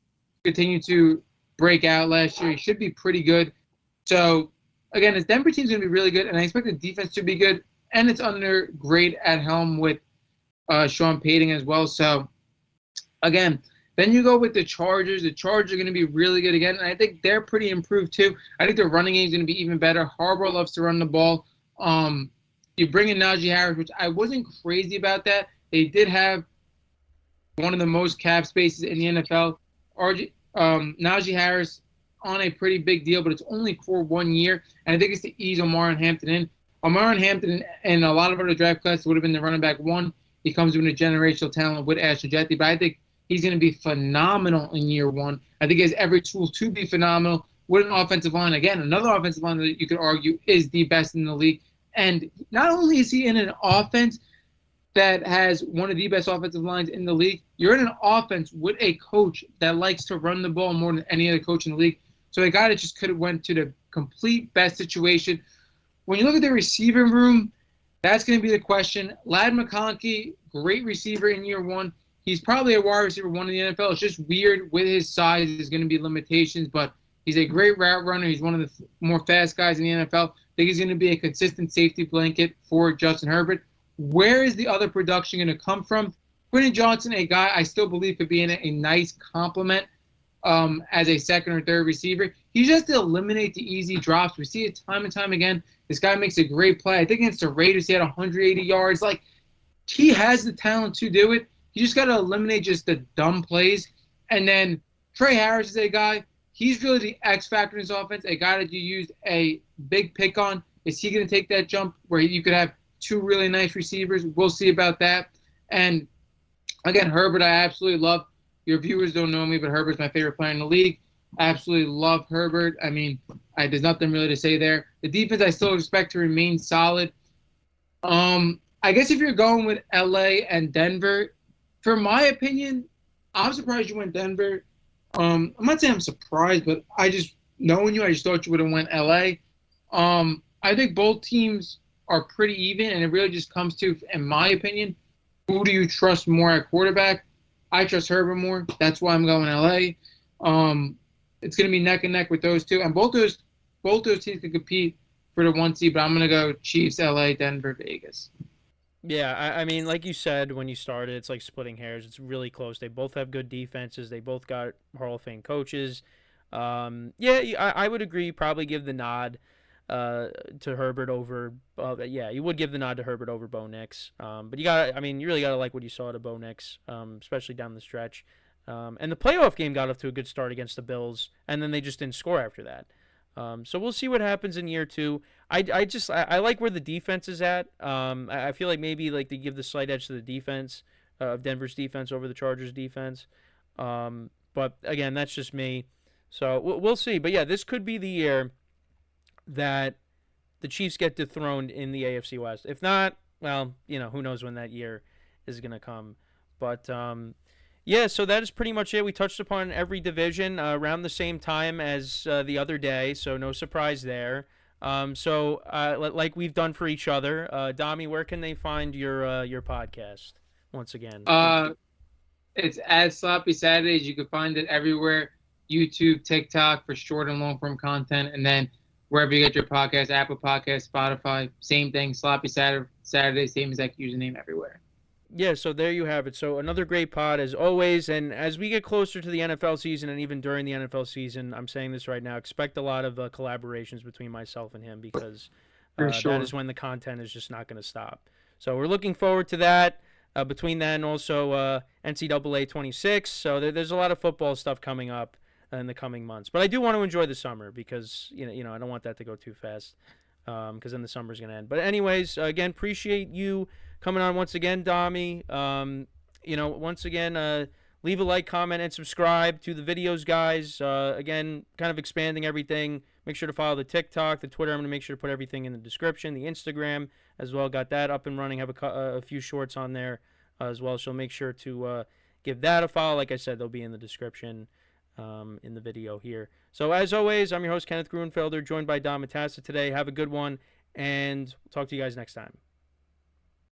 continued to break out last year. He should be pretty good. So, again, this Denver team's going to be really good, and I expect the defense to be good. And it's under great at helm with Sean Payton as well. So, again, then you go with the Chargers. The Chargers are going to be really good again, and I think they're pretty improved too. I think their running game is going to be even better. Harbaugh loves to run the ball. You bring in Najee Harris, which I wasn't crazy about that. They did have one of the most cap spaces in the NFL. Najee Harris on a pretty big deal, but it's only for 1 year, and I think it's to ease Omar and Hampton in. Omar and Hampton and a lot of other draft classes would have been the running back 1. He comes with a generational talent with Ashton Genty, but I think he's going to be phenomenal in year 1. I think he has every tool to be phenomenal with an offensive line. Again, another offensive line that you could argue is the best in the league. And not only is he in an offense that has one of the best offensive lines in the league, you're in an offense with a coach that likes to run the ball more than any other coach in the league. So a guy that just could have went to the complete best situation. When you look at the receiving room, that's going to be the question. Ladd McConkey, great receiver in year 1. He's probably a wide receiver 1 in the NFL. It's just weird with his size. There's going to be limitations, but he's a great route runner. He's one of the more fast guys in the NFL. I think he's going to be a consistent safety blanket for Justin Herbert. Where is the other production going to come from? Quentin Johnson, a guy I still believe could be in a nice complement as a second or third receiver. He just to eliminate the easy drops. We see it time and time again. This guy makes a great play. I think against the Raiders, he had 180 yards. Like, he has the talent to do it. You just got to eliminate just the dumb plays. And then Trey Harris is a guy. He's really the X factor in his offense, a guy that you used a big pick on. Is he going to take that jump where you could have 2 really nice receivers? We'll see about that. And, again, Herbert I absolutely love. Your viewers don't know me, but Herbert's my favorite player in the league. Absolutely love Herbert. I mean, there's nothing really to say there. The defense I still expect to remain solid. I guess if you're going with LA and Denver, for my opinion, I'm surprised you went Denver. I'm not saying I'm surprised, but I just knowing you, I just thought you would have went LA. I think both teams are pretty even, and it really just comes to, in my opinion, who do you trust more at quarterback? I trust Herbert more. That's why I'm going LA. It's going to be neck and neck with those two, and both those teams can compete for the 1 seed. But I'm going to go Chiefs, LA, Denver, Vegas. Yeah, I mean, like you said when you started, it's like splitting hairs. It's really close. They both have good defenses. They both got Hall of Fame coaches. Yeah, I would agree. Probably give the nod to Herbert over. Yeah, you would give the nod to Herbert over Bo Nix. But you got, I mean, you really got to like what you saw to Bo Nix, especially down the stretch. And the playoff game got off to a good start against the Bills, and then they just didn't score after that. So we'll see what happens in year two. I like where the defense is at. I feel like maybe like they give the slight edge to the defense of Denver's defense over the Chargers defense. But again, that's just me. So we'll see. But yeah, this could be the year that the Chiefs get dethroned in the AFC West. If not, well, who knows when that year is going to come. But yeah, so that is pretty much it. We touched upon every division around the same time as the other day, so no surprise there. So like we've done for each other, Dami, where can they find your podcast once again? It's at Sloppy Saturdays. You can find it everywhere: YouTube, TikTok for short and long form content, and then wherever you get your podcast, Apple Podcast, Spotify, same thing. Sloppy Saturday, same exact username everywhere. Yeah, so there you have it. So another great pod as always. And as we get closer to the NFL season and even during the NFL season, I'm saying this right now, expect a lot of collaborations between myself and him because For sure. that is when the content is just not going to stop. So we're looking forward to that. Between that and also NCAA 26. So there's a lot of football stuff coming up in the coming months. But I do want to enjoy the summer because, I don't want that to go too fast because then the summer's going to end. But anyways, again, appreciate you coming on once again, Dami. Once again, leave a like, comment, and subscribe to the videos, guys. Again, kind of expanding everything. Make sure to follow the TikTok, the Twitter. I'm going to make sure to put everything in the description. The Instagram as well. Got that up and running. Have a few shorts on there as well. So make sure to give that a follow. Like I said, they'll be in the description in the video here. So as always, I'm your host, Kenneth Gruenfelder, joined by Dom Matassa today. Have a good one, and we'll talk to you guys next time.